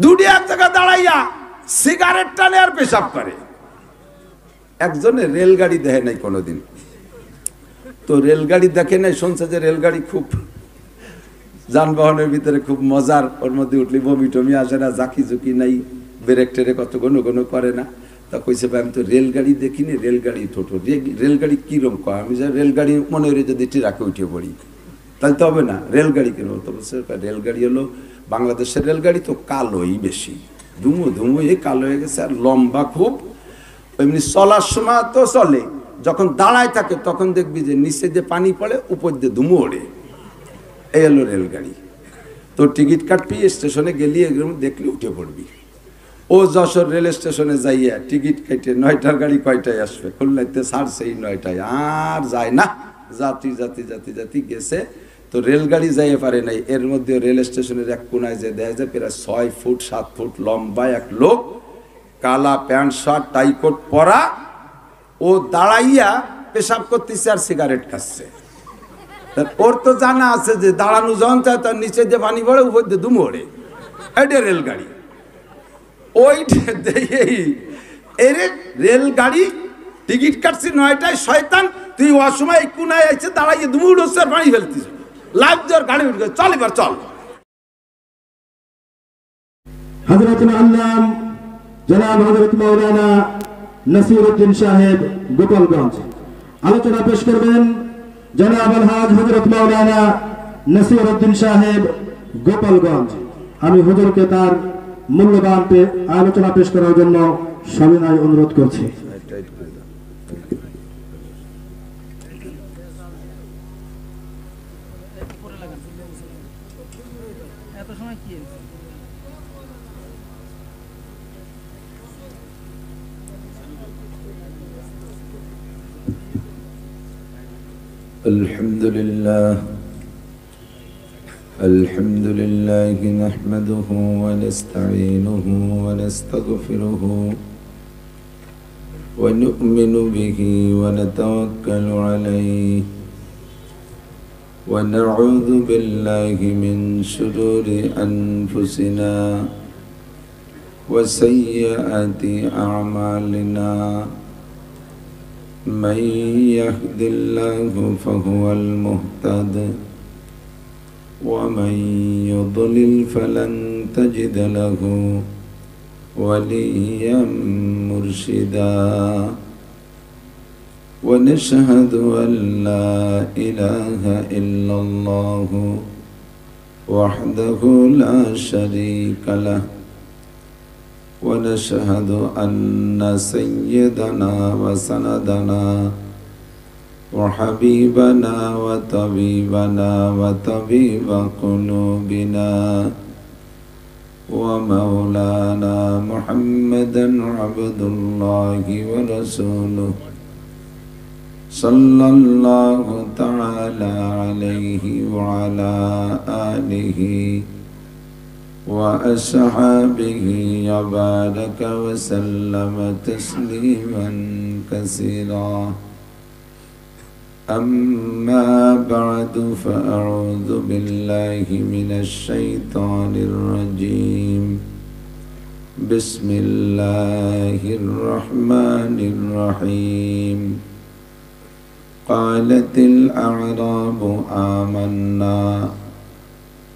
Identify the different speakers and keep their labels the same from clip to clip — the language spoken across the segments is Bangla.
Speaker 1: দুটি এক জায়গায় দাঁড়াইয়া সিগারেট টানে আর পেশাব করে। একজনে রেলগাড়ি দেখে নাই কোনোদিন, তো রেলগাড়ি দেখে নাই, শুনছে যে রেলগাড়ি খুব যানবাহনের ভিতরে খুব মজার, ওর মধ্যে উঠলি বমি টমি আসে না, জাকি ঝুঁকি নাই, ব্রেক টেরে কত কোনো কোনো করে না। তা কইছে ভাই আমি তো রেলগাড়ি দেখিনি, রেলগাড়ি টোটো, রেলগাড়ি কিরম কয়? আমি যে রেলগাড়ি মনে হলে যদি ট্রাকে উঠে পড়ি তাহলে তো হবে না, রেলগাড়ি কেন? তো বলছে রেলগাড়ি হলো বাংলাদেশের রেলগাড়ি, তো কালোই বেশি, ধুমো ধুমো এই কালো হয়ে গেছে, আর লম্বা খুব। এমনি চলার সময় তো চলে, যখন দাঁড়ায় থাকে তখন দেখবি যে নিচে দিয়ে পানি পড়ে, উপর দিয়ে ধুমো ওড়ে। এই হলো রেলগাড়ি। তো টিকিট কাটবি, স্টেশনে গেলি এগুলো দেখলে উঠে পড়বি। ও যশোর রেল স্টেশনে যাইয়া টিকিট কেটে 9টার গাড়ি কয়টায় আসবে, খুলনাইতে ছাড়ছে এই 9টায়, আর যায় না, জাতি জাতি জাতি জাতি গেছে। তো রেলগাড়ি যাইয়ে পারে নাই, এর মধ্যে রেল স্টেশনের এক কোনায় যে দেখা যায় প্রায় 6 ফুট 7 ফুট লম্বা এক লোক, কালা প্যান্ট শার্ট টাই কোট পরা, ও দাঁড়াইয়া পেশাব করতেছে আর সিগারেট খাচ্ছে। ওর তো জানা আছে যে দাঁড়ানো যখন চায় তার নিচে যে পানি পড়ে, উপর দিয়ে ধুমো ওড়ে। এটা রেলগাড়ি। ওই রেলগাড়ি টিকিট কাটছি 9টায়, শয়তান তুই অসময় এই কোনায় আইছে দাঁড়াইয়ে ধুমো উঠছে আর পানি ফেলতিস, লাইভ দেওয়ার গাড়ি উঠে চল, এবার চল।
Speaker 2: হযরতুল আল্লাম জনাব হযরত মাওলানা নাসিরউদ্দিন সাহেব গোপালগঞ্জ। আলোচনা পেশ করবেন জনাব আলহাজ হযরত মাওলানা নাসিরউদ্দিন সাহেব গোপালগঞ্জ। আমি হুজুরকে তার মূল্যবান আলোচনা পেশ করার জন্য সবিনয় অনুরোধ করছি।
Speaker 3: الحمد لله نحمده ونستعينه ونستغفره ونؤمن به ونتوكل عليه ونعوذ بالله من شرور أنفسنا وسيئات أعمالنا من يهد الله فهو المهتد ومن يضلل فلن تجد له وليا مرشدا ونشهد أن لا إله إلا الله وحده لا شريك له ونشهد أن سيدنا وسندنا وحبيبنا وطبيبنا وطبيب قلوبنا ومولانا محمدا عبد الله ورسوله صلى الله تعالى عليه وعلى آله وأصحابه وبارك وسلم تسليما كثيرا. أما بعد فأعوذ بالله من الشيطان الرجيم. بسم الله الرحمن الرحيم. قالت الأعراب آمنا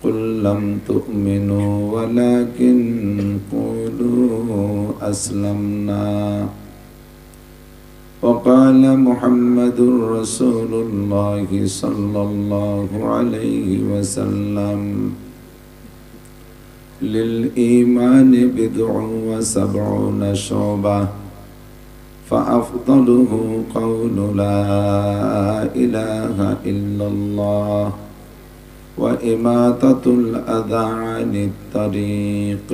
Speaker 3: قل لم تؤمنوا ولكن قولوا أسلمنا وقال محمد رسول الله صلى الله عليه وسلم للإيمان 70 شعبة فأفضله قول لا إله إلا الله وإماتة الأذى عن الطريق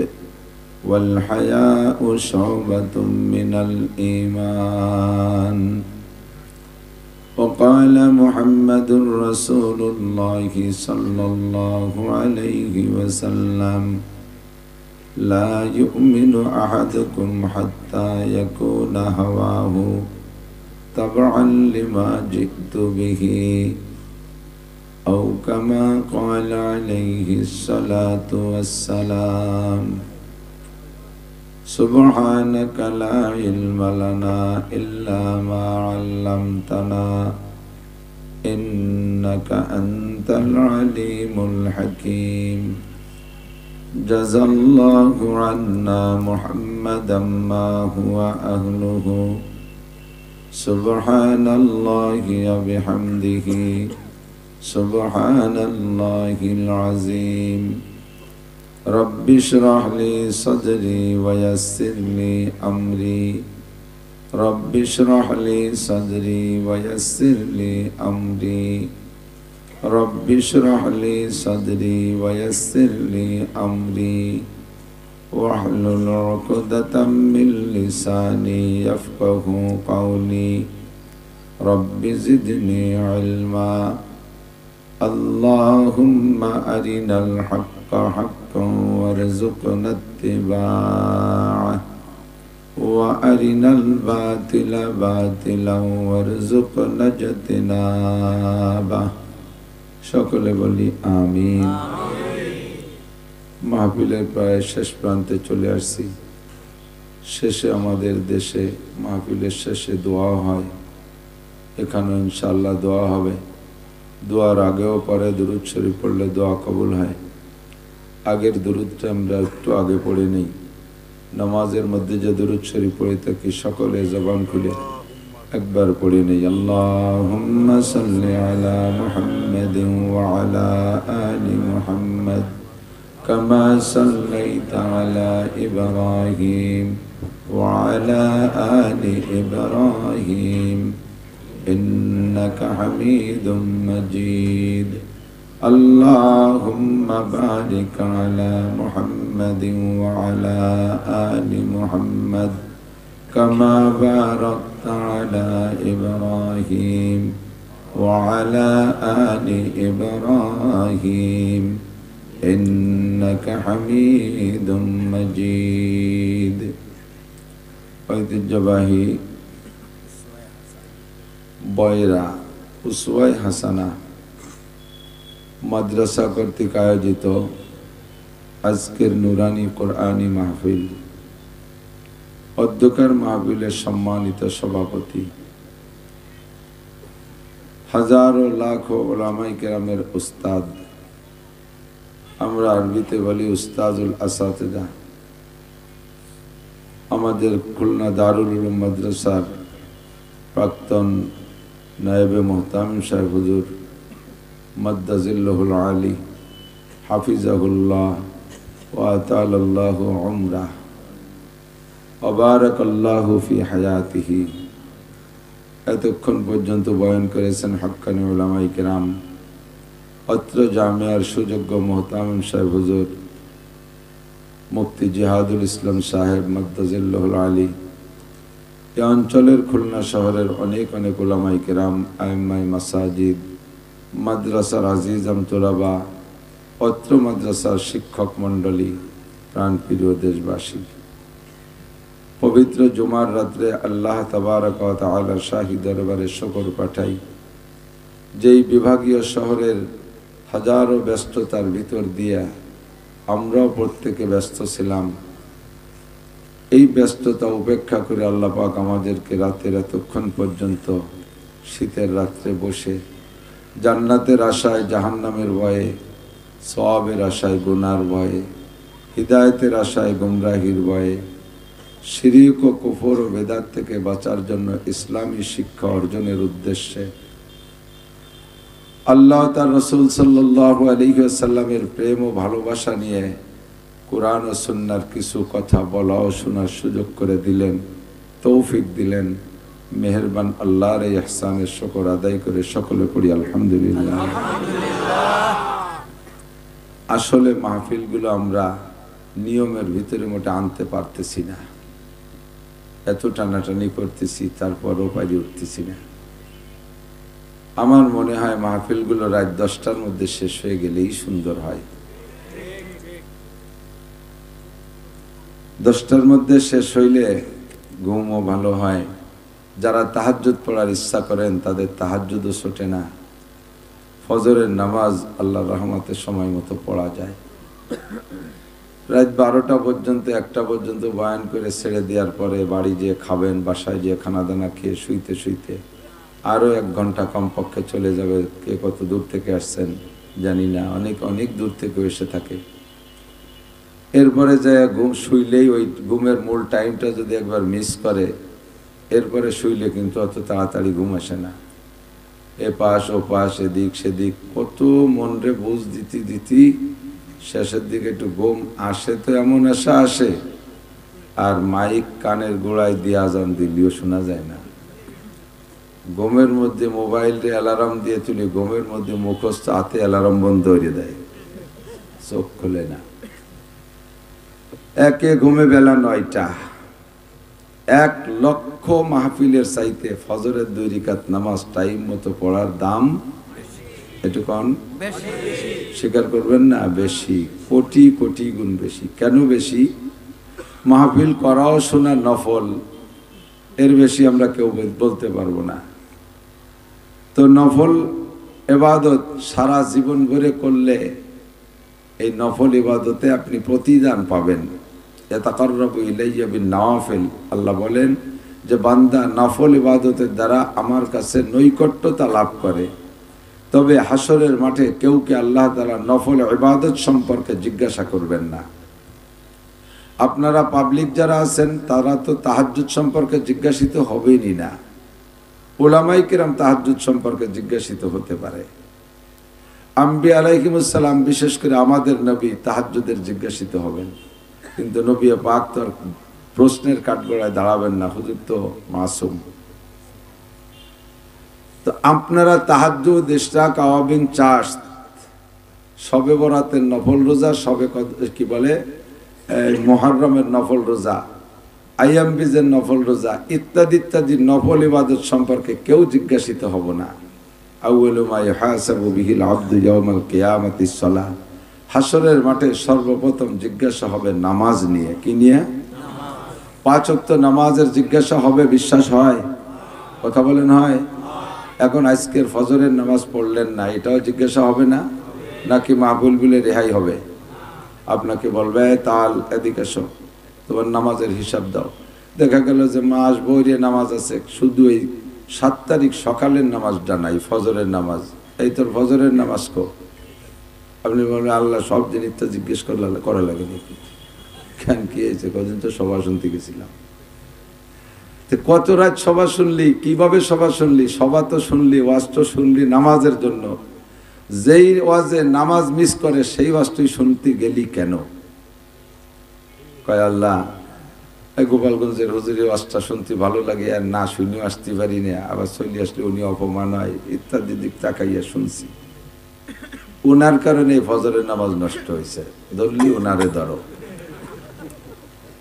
Speaker 3: والحياء شعبة من الإيمان. وقال محمد رسول الله صلى الله عليه وسلم لا يؤمن أحدكم حتى يكون هواه تبعا لما جئت به أو كما قال عليه الصلاة والسلام. سبحانك لا علم لنا إلا ما علمتنا إنك أنت العليم الحكيم جزى الله عنا محمدا ما هو أهله سبحان الله وبحمده سبحان الله العظيم رب اشرح لي صدري ويسر لي أمري رب اشرح لي صدري ويسر لي أمري رب اشرح لي صدري ويسر لي أمري واحلل عقدة من لساني يفقه قولي رب زدني علما اللهم أرنا الحق حقا وارزقنا اتباعه وأرنا الباطل باطلا وارزقنا اجتنابه সকলে বলি আমিন। মাহফিলের প্রায় শেষ প্রান্তে চলে আসছি। শেষে আমাদের দেশে মাহফিলের শেষে দোয়া হয়, এখানেও ইনশাআল্লাহ দোয়া হবে। দোয়ার আগেও পরে দুরূদ শরীফ পড়লে দোয়া কবুল হয়। আগের দুরূদটা আমরা একটু আগে পড়ে নেই। নামাজের মধ্যে যে দুরূদ শরীফ পড়ে থাকি সকলে জবান খুলে একবার পড়ে নেই। আল্লাহুম্মা সাল্লি আলা মুহাম্মাদিন ওয়া আলা আলি মুহাম্মাদ কামা সাল্লাইতা আলা ইব্রাহিম ওয়া আলা আলি ইব্রাহিম ইন্নাকা হামিদুম মাজিদ। আল্লাহুম্মা বারিক আলা মুহাম্মাদিন ওয়া আলা আলি মুহাম্মাদ কামা বারাকতা আলা ইব্রাহিম ওয়া আলা আলি ইব্রাহিম ইন্নাকা হামিদুম মাজিদ। ঐতিহ্যবাহী বয়রা উসওয়ায়ে হাসানা মাদ্রাসা কর্তৃক আয়োজিত আজকের নুরানি কোরআনী মাহফিল, অধ্যকার মাহফিলের সম্মানিত সভাপতি, হাজারো লাখো উলামায়ে কেরামের উস্তাদ, আমরা আরবিতে বলি উস্তাজুল আসাতিজা, আমাদের খুলনা দারুল উলুম মাদ্রাসার প্রাক্তন নায়েবে মুহতামিম সাহেব হুজুর মাদ্দাজিল্লাহুল আলী হাফিজাহুল্লাহ ওয়া আতালাল্লাহু উমরাহ ওয়া বারাকাল্লাহু ফি হায়াতিহি। এতক্ষণ পর্যন্ত বয়ান করেছেন হাক্কানি উলামায়ে কেরাম, অত্র জামিয়ার সুযোগ্য মুহতামিম সাহেব হুজুর মুফতি জিহাদুল ইসলাম সাহেব মাদ্দাজিল্লাহুল আলী। এ অঞ্চলের খুলনা শহরের অনেক অনেক উলামায়ে কেরাম, আইম্মায়ে মাসাজিদ, মাদ্রাসার আজিজাম তোলাবা, অত্র মাদ্রাসার শিক্ষক মণ্ডলী, প্রাণপ্রিয় দেশবাসী, পবিত্র জুমার রাত্রে আল্লাহ তাবারক ওয়া তাআলার শাহী দরবারে শুকর পাঠাই, যেই বিভাগীয় শহরের হাজারো ব্যস্ততার ভিতর দিয়া আমরাও প্রত্যেকে ব্যস্ত ছিলাম, এই ব্যস্ততা উপেক্ষা করে আল্লাহ পাক আমাদেরকে রাতের এতক্ষণ পর্যন্ত শীতের রাত্রে বসে জান্নাতের আশায় জাহান্নামের ভয়ে, সওয়াবের আশায় গুনার ভয়ে, হিদায়াতের আশায় গুমরাহির ভয়ে, শিরক ও কুফর ও বেদাত থেকে বাঁচার জন্য ইসলামী শিক্ষা অর্জনের উদ্দেশ্যে আল্লাহ তার রাসূল সাল্লাল্লাহু আলাইহি ওয়াসাল্লামের প্রেম ও ভালোবাসা নিয়ে কুরআন ও সুন্নাহর কিছু কথা বলা ও শোনার সুযোগ করে দিলেন, তৌফিক দিলেন। মেহেরবান আল্লাহর এই ইহসানের শুকর আদায় করে সকলে পড়ি আলহামদুলিল্লাহ। আসলে মাহফিলগুলো আমরা নিয়মের ভিতরে মোটে আনতে পারতেছি না, এত টানাটানি করতেছি, তারপরও পারি উঠতেছি না। আমার মনে হয় মাহফিলগুলো রাত 10টার মধ্যে শেষ হয়ে গেলেই সুন্দর হয়। 10টার মধ্যে শেষ হইলে ঘুমও ভালো হয়। যারা তাহাজ্জুদ পড়ার ইচ্ছা করেন তাদের তাহাজ্জুদও ছোটে না। ফজরের নামাজ আল্লাহর রহমতে সময় মতো পড়া যায়। রাত 12টা পর্যন্ত 1টা পর্যন্ত বয়ান করে ছেড়ে দেওয়ার পরে বাড়ি যেয়ে খাবেন, বাসায় যেয়ে খানা দানা খেয়ে শুইতে শুইতে আরও 1 ঘন্টা কমপক্ষে চলে যাবে। কে কত দূর থেকে আসছেন জানি না, অনেক অনেক দূর থেকে এসে থাকে। এরপরে যায় ঘুম, শুইলেই ওই ঘুমের মূল টাইমটা যদি একবার মিস করে, এরপরে শুইলে কিন্তু অত তাড়াতাড়ি ঘুম আসে না। এ পাশ ও পাশ, এদিক সেদিক, কত মনরে বুঝ দিতি শেষের দিকে একটু ঘুম আসে। তো এমন আশা আসে, আর মাইক কানের গোড়ায় দিয়ে আজান দিলেও শোনা যায় না। ঘুমের মধ্যে মোবাইলে অ্যালার্ম দিয়ে তুলি, ঘুমের মধ্যে মুখস্থ হাতে অ্যালার্ম বন্ধ করে দেয়, চোখ খুলে না। একে ঘুমে বেলা 9টা। 1 লক্ষ মাহফিলের চাইতে ফজরের 2 রাকাত নামাজ টাইম মতো পড়ার দাম একটু কম স্বীকার করবেন না? বেশি, কোটি কোটি গুণ বেশি। কেন বেশি? মাহফিল করাও শোনা নফল, এর বেশি আমরা কেউ বলতে পারবো না। তো নফল ইবাদত সারা জীবন ভরে করলে এই নফল ইবাদতে আপনি প্রতিদান পাবেন। ইয়াতাকাররাবু ইলাইয়া বিন নওয়াফিল, আল্লাহ বলেন যে বান্দা নফল ইবাদতের দ্বারা আমার কাছে নৈকট্যতা লাভ করে। তবে হাসরের মাঠে কেউকে আল্লাহ তাআলা নফল ইবাদত সম্পর্কে জিজ্ঞাসা করবেন না। আপনারা পাবলিক যারা আছেন তারা তো তাহাজ্জুদ সম্পর্কে জিজ্ঞাসিত হবেনই না। উলামায়ে কিরাম তাহাজ্জুদ সম্পর্কে জিজ্ঞাসিত হতে পারে। আম্বিয়া আলাইহিমুস সালাম, বিশেষ করে আমাদের নবী তাহাজ্জুদের জিজ্ঞাসিত হবেন, কিন্তু নবী পাক তো প্রশ্নের কাঠগড়ায় দাঁড়াবেন না, হুজুর তো মাসুম। তো আপনারা তাহাজ্জুদ, ইশরাক, আওয়াবিন, চাষ, শবে বরাতের নফল রোজা, শবে কি বলে মুহররমের নফল রোজা, আইয়াম বীজের নফল রোজা ইত্যাদি ইত্যাদি নফল ইবাদত সম্পর্কে কেউ জিজ্ঞাসিত হব না। আউয়ালু মা ইউহাসাবু বিহিল আবদু ইয়াউমাল কিয়ামাতিস সালাহ, হাসরের মাঠে সর্বপ্রথম জিজ্ঞাসা হবে নামাজ নিয়ে। কি নিয়ে? 5 ওয়াক্ত নামাজের জিজ্ঞাসা হবে। বিশ্বাস হয়? কথা বলেন হয়? এখন আজকের ফজরের নামাজ পড়লেন না, এটাও জিজ্ঞাসা হবে না? নাকি মাহফিল বিলে রেহাই হবে? আপনাকে বলবে তাল এদিকে এসো, তোমার নামাজের হিসাব দাও। দেখা গেল যে মাস বইরে নামাজ আছে, শুধু এই 7 তারিখ সকালের নামাজটা নাই, ফজরের নামাজ। এই তোর ফজরের নামাজ কো? আপনি বলবেন আল্লাহ সব জিনিস তো জিজ্ঞেস করা লাগে নাকি? কেন কি হয়েছে? কদিন তো সভা শুনতে গেছিলাম। কত রাত সভা শুনলি? কিভাবে সভা শুনলি? সভা তো শুনলি, ওয়াজ তো শুনলি নামাজের জন্য। যেই ওয়াজে নামাজ মিস করে সেই ওয়াজ তুই শুনতে গেলি কেন? কয় আল্লাহ গোপালগঞ্জের হুজুরের ওয়াজটা শুনতে ভালো লাগে, আর না শুনেও আসতে পারি না, আবার চলে আসলে উনি অপমান হয় ইত্যাদি দিক তাকাইয়া শুনছি। ওনার কারণে ফজরের নামাজ নষ্ট হয়েছে। ধরলি ওনারে ধরো।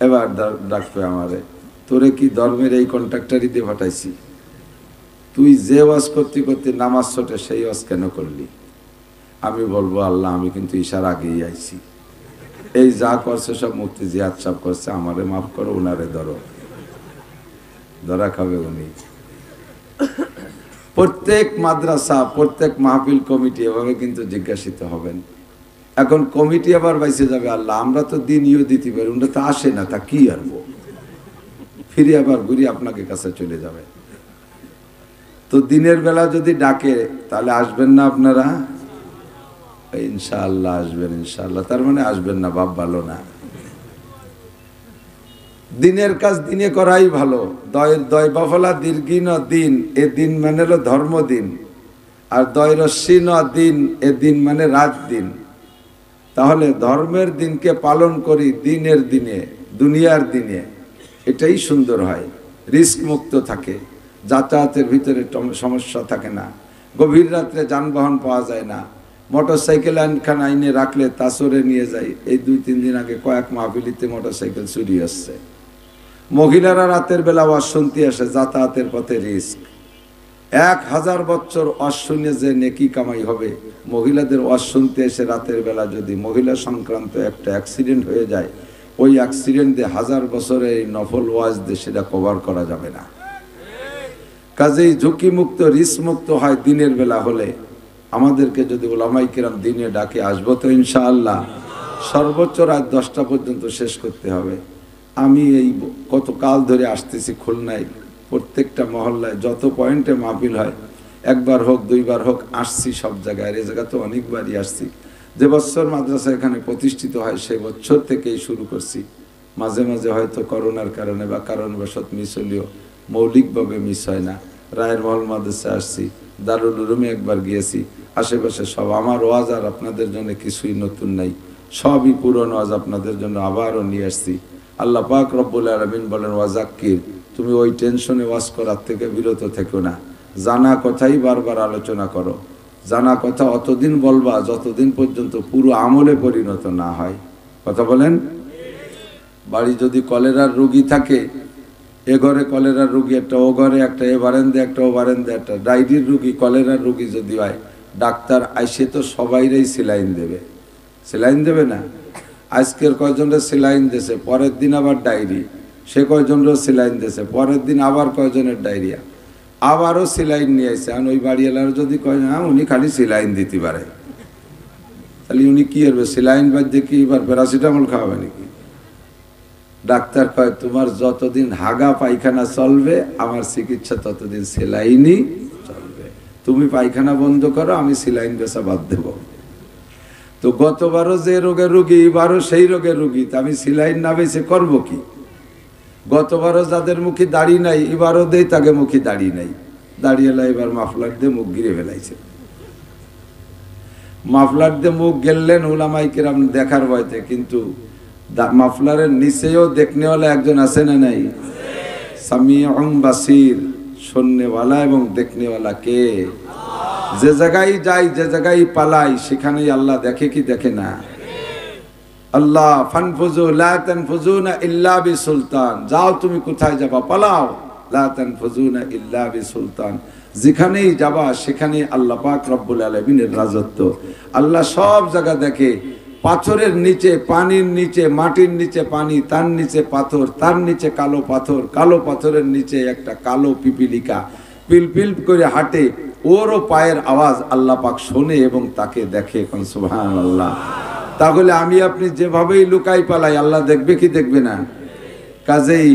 Speaker 3: এবার ডাকবে আমারে, তোরে কি ধর্মের এই কন্ট্রাক্টারি দিয়ে পাঠাইছি? তুই যে ওয়াজ করতে করতে নামাজ ছোটে সেই ওয়াজ কেন করলি? আমি বলবো আল্লাহ আমি কিন্তু ইশার আগেই আইছি, এই যা করছে সব মুফতি জিয়াদ সাহেব করছে, আমারে মাফ করো, ওনারে ধরো। ধরা খাবে উনি। প্রত্যেক মাদ্রাসা, প্রত্যেক মাহফিল কমিটি এভাবে কিন্তু জিজ্ঞাসিত হবেন। এখন কমিটি আবার বাইসে যাবে আল্লাহ আমরা তো দিনইও দিতে পারি, ওটা তো আসে না, তা কি আরবো? ফিরে আবার ঘুরি আপনাকে কাছে চলে যাবে। তো দিনের বেলা যদি ডাকে তাহলে আসবেন না আপনারা? ইনশাআল্লাহ আসবেন, ইনশাআল্লাহ। তার মানে আসবেন না, বাপ ভালো না। দিনের কাজ দিনে করাই ভালো। দয় বাফলা দীর্ঘিন দিন, এ দিন মানে হলো ধর্মদিন। আর দয় রশ্মিন দিন, এ দিন মানে রাত দিন। তাহলে ধর্মের দিনকে পালন করি দিনের দিনে, দুনিয়ার দিনে, এটাই সুন্দর হয়। রিস্ক মুক্ত থাকে, যাতায়াতের ভিতরে সমস্যা থাকে না, গভীর রাত্রে যানবাহন পাওয়া যায় না, মোটরসাইকেল আনখান আইনে রাখলে তা চোরে নিয়ে যায়। এই 2-3 দিন আগে কয়েক মাহফিলিতে মোটরসাইকেল চুরি আসছে। মহিলারা রাতের বেলা ওয়াজ শুনতে আসে, যাতায়াতের পথে রিস্ক। 1000 বছর ওয়াজ শুনে যে নেকি কামাই হবে, মহিলাদের ওয়াজ শুনতে এসে রাতের বেলা যদি মহিলা সংক্রান্ত একটা অ্যাক্সিডেন্ট হয়ে যায়, ওই অ্যাক্সিডেন্ট দিয়ে 1000 বছরে এই নফল ওয়াজ দিয়ে সেটা কভার করা যাবে না। কাজেই ঝুঁকিমুক্ত, রিস্ক মুক্ত হয় দিনের বেলা হলে। আমাদেরকে যদি উলামায়ে কিরাম দিনে ডাকে আসবো তো ইনশাআল্লাহ।
Speaker 1: সর্বোচ্চ রাত 10টা পর্যন্ত শেষ করতে হবে। আমি এই কত কাল ধরে আসতেছি খুলনায়, প্রত্যেকটা মহল্লায় যত পয়েন্টে মাহফিল হয়, একবার হোক দুইবার হোক আসছি সব জায়গায়। এই জায়গা তো অনেকবারই আসছি। যে বছর মাদ্রাসা এখানে প্রতিষ্ঠিত হয় সেই বছর থেকেই শুরু করছি। মাঝে মাঝে হয়তো করোনার কারণে বা কারণবশত মিস হলেও মৌলিকভাবে মিস হয় না। রায়ের মহল মাদ্রাসা আসছি, দারুল উলুমে একবার গিয়েছি, আশেপাশে সব। আমার ওয়াজ আর আপনাদের জন্য কিছুই নতুন নাই, সবই পুরনো ওয়াজ আপনাদের জন্য আবারও নিয়ে আসছি। আল্লাহ পাক রব্বুল আলামিন বলেন, ওয়াজাক্কির, তুমি ওই টেনশনে ওয়াজ করার থেকে বিরত থেকো না, জানা কথাই বারবার আলোচনা করো। জানা কথা অতদিন বলবা যতদিন পর্যন্ত পুরো আমলে পরিণত না হয়। কথা বলেন। বাড়ি যদি কলেরার রোগী থাকে, এ ঘরে কলেরার রোগী একটা, ও ঘরে একটা, এ বারান্দে একটা, ও বারান্দে একটা, ডায়রির রোগী, কলেরার রোগী যদি হয়, ডাক্তার আইসে তো সবাইরাই সেলাইন দেবে। সেলাইন দেবে না? আজকের কয়জনের সেলাইন দিয়েছে, পরের দিন আবার ডায়রি, সে কয়জনেরও সেলাইন দিয়েছে, পরের দিন আবার কয়জনের ডায়রিয়া, আবারও সেলাইন নিয়ে আসছে। আর ওই বাড়িওয়ালার যদি কয় না উনি খালি সেলাইন দিতে পারে, তাহলে উনি কি করবে? সেলাইন বাদ দিয়ে কি এবার প্যারাসিটামল খাওয়াবে নাকি? ডাক্তার কয়, তোমার যতদিন হাগা পায়খানা চলবে আমার চিকিৎসা ততদিন সেলাইনই চলবে। তুমি পায়খানা বন্ধ করো, আমি সেলাইন বেচা বাদ দেব। তো গতবারও যে রোগের রুগী, এবারও সেই রোগের রুগী, তা আমি সেলাইন না বেচে করবো কি? গতবারও যাদের মুখে দাড়ি নাই, এবারও দেই তাকে মুখে দাড়ি নাই। দাড়িওয়ালা এবার মাফলার দিয়ে মুখ ঘিরে ফেলাইছে। মাফলার দিয়ে মুখ গেললেন উলামায়ে কেরাম দেখার ভয়তে, কিন্তু মাফলারের নিচেও দেখনেওয়ালা একজন আছে না নাই? সামিউন বাসির, শুননেওয়ালা এবং দেখনেওয়ালা কে? যে জায়গায় যাই, যে জায়গায় পালাই, সেখানেই আল্লাহ দেখে কি দেখে না? আল্লাহ ফানফুজু লা তানফুজুনা ইল্লা বিসুলতান, যাও তুমি কোথায় যাবা পালাও, লা তানফুজুনা ইল্লা বিসুলতান, যেখানেই যাবা সেখানেই আল্লাহ পাক রব্বুল আলামিনের রাজত্ব। আল্লাহ সব জায়গা দেখে। পাথরের নিচে, পানির নিচে, মাটির নিচে পানি, তার নিচে পাথর, তার নিচে কালো পাথর, কালো পাথরের নিচে একটা কালো পিপিলিকা পিলপিল করে হাঁটে, ওরও পায়ের আওয়াজ আল্লাহ পাক শোনে এবং তাকে দেখে। সুবহানাল্লাহ। তাহলে আমি আপনি যেভাবেই লুকাই পালাই, আল্লাহ দেখবে কি দেখবে না? কাজেই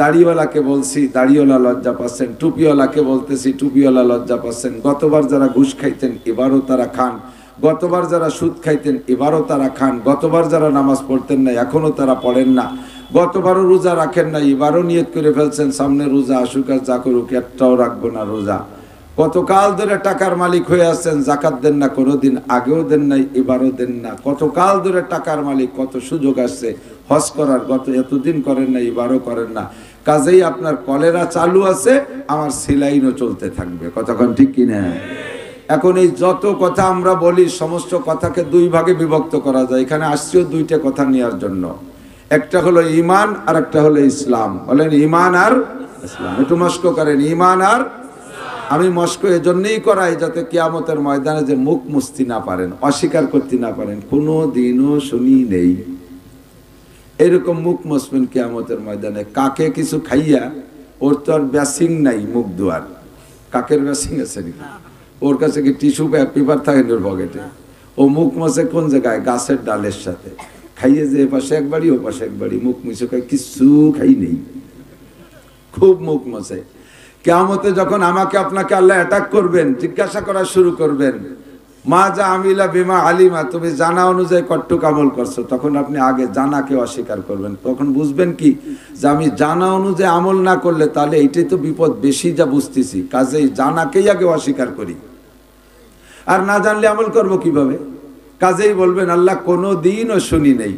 Speaker 1: দাড়িওয়ালাকে বলছি দাড়িওয়ালা লজ্জা পাচ্ছেন, টুপিওয়ালাকে বলতেছি টুপিওয়ালা লজ্জা পাচ্ছেন। গতবার যারা ঘুষ খাইতেন এবারও তারা খান, গতবার যারা সুদ খাইতেন এবারও তারা খান, গতবার যারা নামাজ পড়তেন না এখনো তারা পড়েন না, গতবারও রোজা রাখেন না, এবারও নিয়ত করে ফেলছেন সামনে রোজা আসুক আর যা করুক একটাও রাখবো না রোজা। কতকাল ধরে টাকার মালিক হয়ে আসছেন, জাকাত দেন না কোনোদিন, আগেও দেন নাই, এবারও দেন না। কতকাল ধরে টাকার মালিক, কত সুযোগ আসছে হজ করার, গত এতদিন করেন না, এবারও করেন না। কাজেই আপনার কলেরা চালু আছে, আমার সেলাইনও চলতে থাকবে। কতক্ষণ ঠিক কিনা? এখন এই যত কথা আমরা বলি সমস্ত কথাকে দুই ভাগে বিভক্ত করা যায়। এখানে আসছেও দুইটা কথা নেওয়ার জন্য, একটা হলো ঈমান আর একটা হলো ইসলাম। বলেন ঈমান আর ইসলাম। একটু মস্ক করেন, ঈমান আর। আমি মস্ক এজন্যই করাই যাতে কিয়ামতের ময়দানে যে মুখ মুছতে না পারেন, অস্বীকার করতে না পারেন। কোনো দিনও শুনি নেই এরকম মুখ মুছবেন কিয়ামতের ময়দানে। কাকে কিছু খাইয়া, ওর তো আর ব্যাসিং নাই মুখ ধোয়ার। কাকের ব্যাসিং আছে নাকি? ওর কাছে কি টিস্যু পেপার থাকে ওর পকেটে? ও মুখ মুছে কোন জায়গায়? গাছের ডালের সাথে খাইয়ে, যে এ পাশে একবারই ও পাশে একবারই মুখ মুছে খাই, কিছু খাই নেই, খুব মুখ মুছে। কিয়ামতে যখন আমাকে আপনাকে আল্লাহ অ্যাটাক করবেন, জিজ্ঞাসা করা শুরু করবেন, মা যা আমিলা বিমা আলিমা, তুমি জানা অনুযায়ী কট্টুক আমল করছো, তখন আপনি আগে জানাকে অস্বীকার করবেন। তখন বুঝবেন কি যে আমি জানা অনুযায়ী আমল না করলে তাহলে এইটাই তো বিপদ বেশি, যা বুঝতেছি। কাজেই জানাকেই আগে অস্বীকার করি, আর না জানলে আমল করব কিভাবে? কাজেই বলবেন আল্লাহ কোনো দিনও শুনি নেই।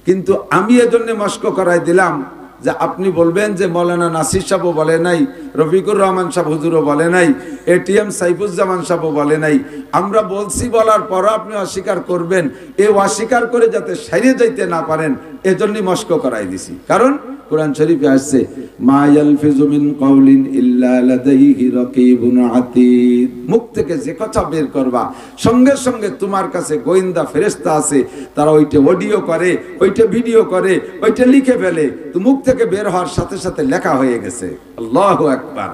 Speaker 1: কিন্তু আমি এজন্য মস্ক করাই দিলাম যে আপনি বলবেন যে মৌলানা নাসির সাহেবও বলে নাই, রফিকুর রহমান সাহেব হুজুরও বলে নাই, এটিএম সাইফুজ্জামান সাহেবও বলে নাই। আমরা বলছি বলার পরও আপনি অস্বীকার করবেন, এই অস্বীকার করে যাতে সারিয়ে যাইতে না পারেন এজন্যই মস্ক করাই দিছি। কারণ কোরআন শরীফে আসছে, মা ইয়ালফিজু মিন কাউলিন ইল্লা লাদাইহি রাকিবুন আতীদ, মুখ থেকে যে কথা বের করবা সঙ্গে সঙ্গে তোমার কাছে গোয়েন্দা ফেরেশতা আছে, তারা ওইটা অডিও করে, ওইটা ভিডিও করে, ওইটা লিখে ফেলে। তো মুখ থেকে বের হওয়ার সাথে সাথে লেখা হয়ে গেছে। আল্লাহু আকবার।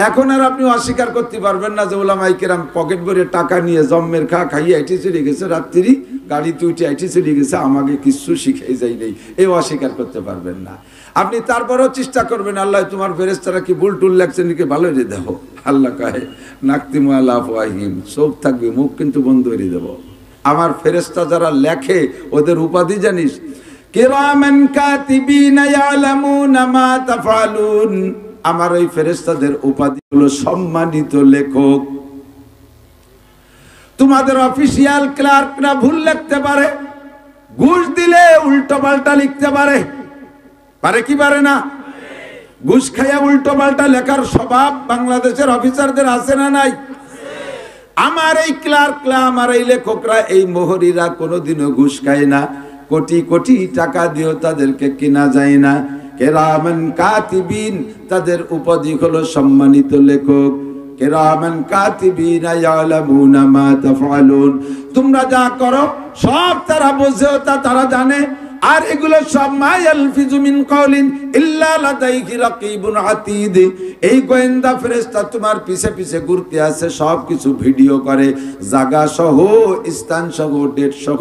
Speaker 1: এখন আর আপনি অস্বীকার করতে পারবেন না যে ওলামায়ে কেরাম পকেট ভরে টাকা নিয়ে জম্মের খাইয়ে এটি চলে গেছে, রাত্রি গাড়িতে উঠে আইটি চলে গেছে, আমাকে কিছু শিখাই যাই নেই, এও অস্বীকার করতে পারবেন না। আপনি তারপরেও চেষ্টা করবেন, আল্লাহ তোমার ফেরেশতারা কি ভুল টুল লাগছে নাকি ভালো রে দেখো। আল্লাহ কয় নাকতিমু আলা আফওয়াহিম, চোখ থাকবে মুখ কিন্তু বন্ধ করে দেব। আমার ফেরেশতা যারা লেখে ওদের উপাধি জানিস? কিরামান কাতিবিনা ইয়ালামুনা মা তাফআলুন। আমার ওই ফেরেশতাদের উপাধি হলো সম্মানিত লেখক। তোমাদের অফিসিয়াল ক্লার্করা ভুল লিখতে পারে, ঘুষ দিলে উল্টো পাল্টা লিখতে পারে, পারে কি পারে না? ঘুষ খাইয়া উল্টো পাল্টা লেখার স্বভাব বাংলাদেশের অফিসারদের আছে না নাই? আমার এই ক্লার্করা, আমার এই লেখকরা, এই মোহরিরা কোনোদিনও ঘুষ খায় না। কোটি কোটি টাকা দিয়েও তাদেরকে কেনা যায় না। কিরামান কাতিবিন, তাদের উপাধি হলো সম্মানিত লেখক। কিরামান কাতিবিনা ইয়ালামুনা মা তাফআলুন। তোমরা যা করো সব তারা বোঝে, তারা জানে। আর এগুলো সব মা ইয়ালফিজু মিন কাওলিন ইল্লা লাদাইহি রাকিবুন আতীদ। এই গোয়েন্দা ফেরেশতা তোমার পিছে পিছে ঘুরতে আছে, সব কিছু ভিডিও করে, জায়গা সহ স্থান সহ ডেট সহ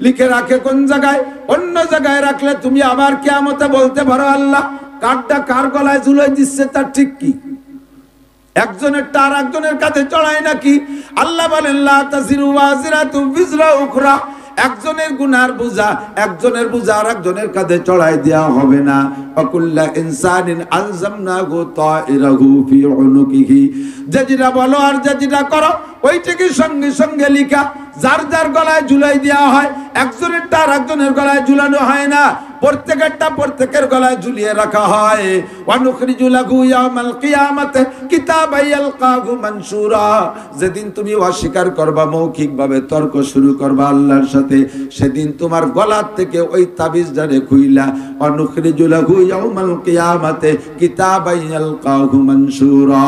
Speaker 1: লিখে রাখে কোন জায়গায়। অন্য জায়গায় রাখলে তুমি আবার কিয়ামতে বলতে পারো আল্লাহ কারটা কার গলায় ঝুলাই দিচ্ছে তার ঠিক কি? একজনের টার একজনের কাছে চড়ায় নাকি? আল্লাহ বলেন লা তাজিরু ওয়াজিরাতু বিজরা উখরা। একজনের গুনার বোঝা একজনের বোঝা আর একজনের কাঁধে চড়াই দেওয়া হবে না। ওয়াকুল্লা ইনসানিন আলজামনাহু তাইরাহু ফি উনুকিহি। যেটা বলো আর যেটা করো ওইটাকে সঙ্গে সঙ্গে লিখা যার যার গলায় ঝুলাই দেওয়া হয়। একজনের টার একজনের গলায় ঝুলানো হয় না, প্রত্যেকেরটা প্রত্যেকের গলায় ঝুলিয়ে রাখা হয়। ওয়ানুখরিজু লাহু ইয়াউমাল কিয়ামাতি কিতাবান ইয়ালকাহু মানসুরা। যেদিন তুমি অস্বীকার করবা, মৌখিকভাবে তর্ক শুরু করবা আল্লাহর সাথে, সেদিন তোমার গলার থেকে ওই তাবিজদারে খুইলা ওয়ানুখরিজু লাহু ইয়াউমাল কিয়ামাতি কিতাবান ইয়ালকাহু মানসুরা,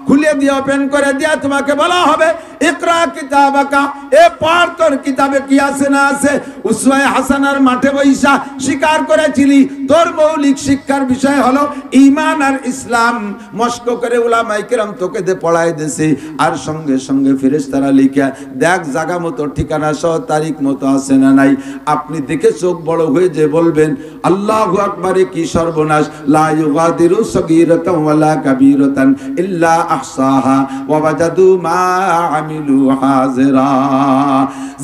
Speaker 1: খুলে দিয়ে ওপেন করে দিয়া তোমাকে বলা হবে ইকরা কিতাবাকা, এ পড় তোর কিতাবে কি আছে না আছে। উসওয়ায়ে হাসানার মাঠে বইসা স্বীকার করেছিলি তোর মৌলিক শিক্ষার বিষয় হলো ঈমান আর ইসলাম। মস্ক করে উলামায়ে কেরাম তোকে দে পড়ায় দেছে, আর সঙ্গে সঙ্গে ফেরেশতারা লিখা দেখ জায়গা মতো ঠিকানা সহ তারিখ মতো আছে না নাই। আপনি দেখে চোখ বড় হয়ে যে বলবেন আল্লাহু আকবার, কি সর্বনাশ। লা ইউগাদিরু সগীরাতান ওয়ালা কাবীরাতান ইল্লা আহসাহা ওয়া ওয়াজাদু মা আমিলু হাজিরা।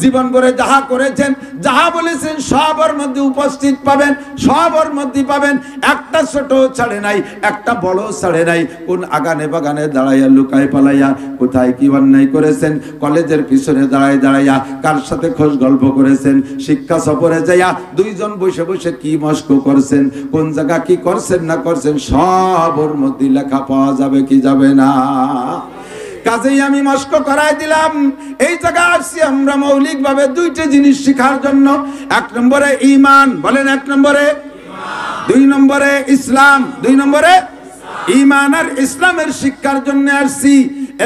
Speaker 1: জীবন ভরে যাহা করেছেন, যাহা বলেছেন সবার মধ্যে উপস্থিত পাবেন, সবার মধ্যে পাবেন। একটা ছোট ছাড়ে নাই, একটা বড় ছাড়ে নাই। কোন আগানে বাগানে দাঁড়াইয়া লুকায় পালাইয়া কোথায় কি অন্যায় করেছেন, কলেজের পিছনে দাঁড়াইয়া কার সাথে খোঁজ গল্প করেছেন, শিক্ষা সফরে যাইয়া দুইজন বসে বসে কি মস্ক করছেন, কোন জায়গা কি করছেন না করছেন, সবর মধ্যে লেখা পাওয়া যাবে কি যাবে না? কাজেই আমি মস্ক করাই দিলাম। এই জায়গা আসছি আমরা মৌলিক ভাবে দুইটা জিনিস শেখার জন্য। এক নম্বরে ঈমান, বলেন এক নম্বরে ঈমান, দুই নম্বরে ইসলাম, দুই নম্বরে ঈমান আর ইসলামের শিক্ষার জন্য আসছি।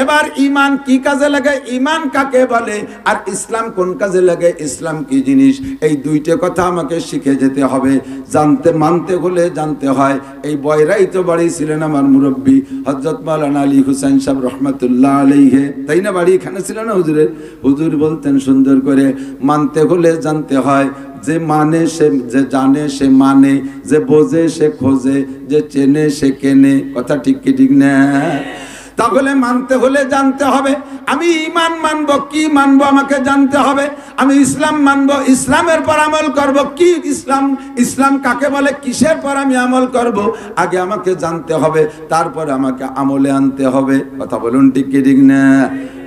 Speaker 1: এবার ঈমান কি কাজে লাগে, ঈমান কাকে বলে, আর ইসলাম কোন কাজে লাগে, ইসলাম কি জিনিস, এই দুইটা কথা আমাকে শিখে যেতে হবে। জানতে মানতে হলে জানতে হয়। এই বয়রাই তো বাড়ি ছিলেন আমার মুরব্বী হযরত মাওলানা আলী হুসাইন সাহেব রহমাতুল্লাহ আলাইহি, তাই না? বাড়ি এখানে ছিল না হুজুরের? হুজুর বলতেন সুন্দর করে, মানতে হলে জানতে হয়। যে মানে সে, যে জানে সে মানে, যে বোঝে সে খোঁজে, যে চেনে সে কেনে। কথা ঠিক কি ঠিক না? তাহলে মানতে হলে জানতে হবে। আমি ঈমান মানবো, কি মানবো আমাকে জানতে হবে। আমি ইসলাম মানবো, ইসলামের পর আমল করব। কি ইসলাম, ইসলাম কাকে বলে, কিসের পর আমি আমল করব, আগে আমাকে জানতে হবে, তারপরে আমাকে আমলে আনতে হবে। কথা বলুন ঠিক কি ঠিক না?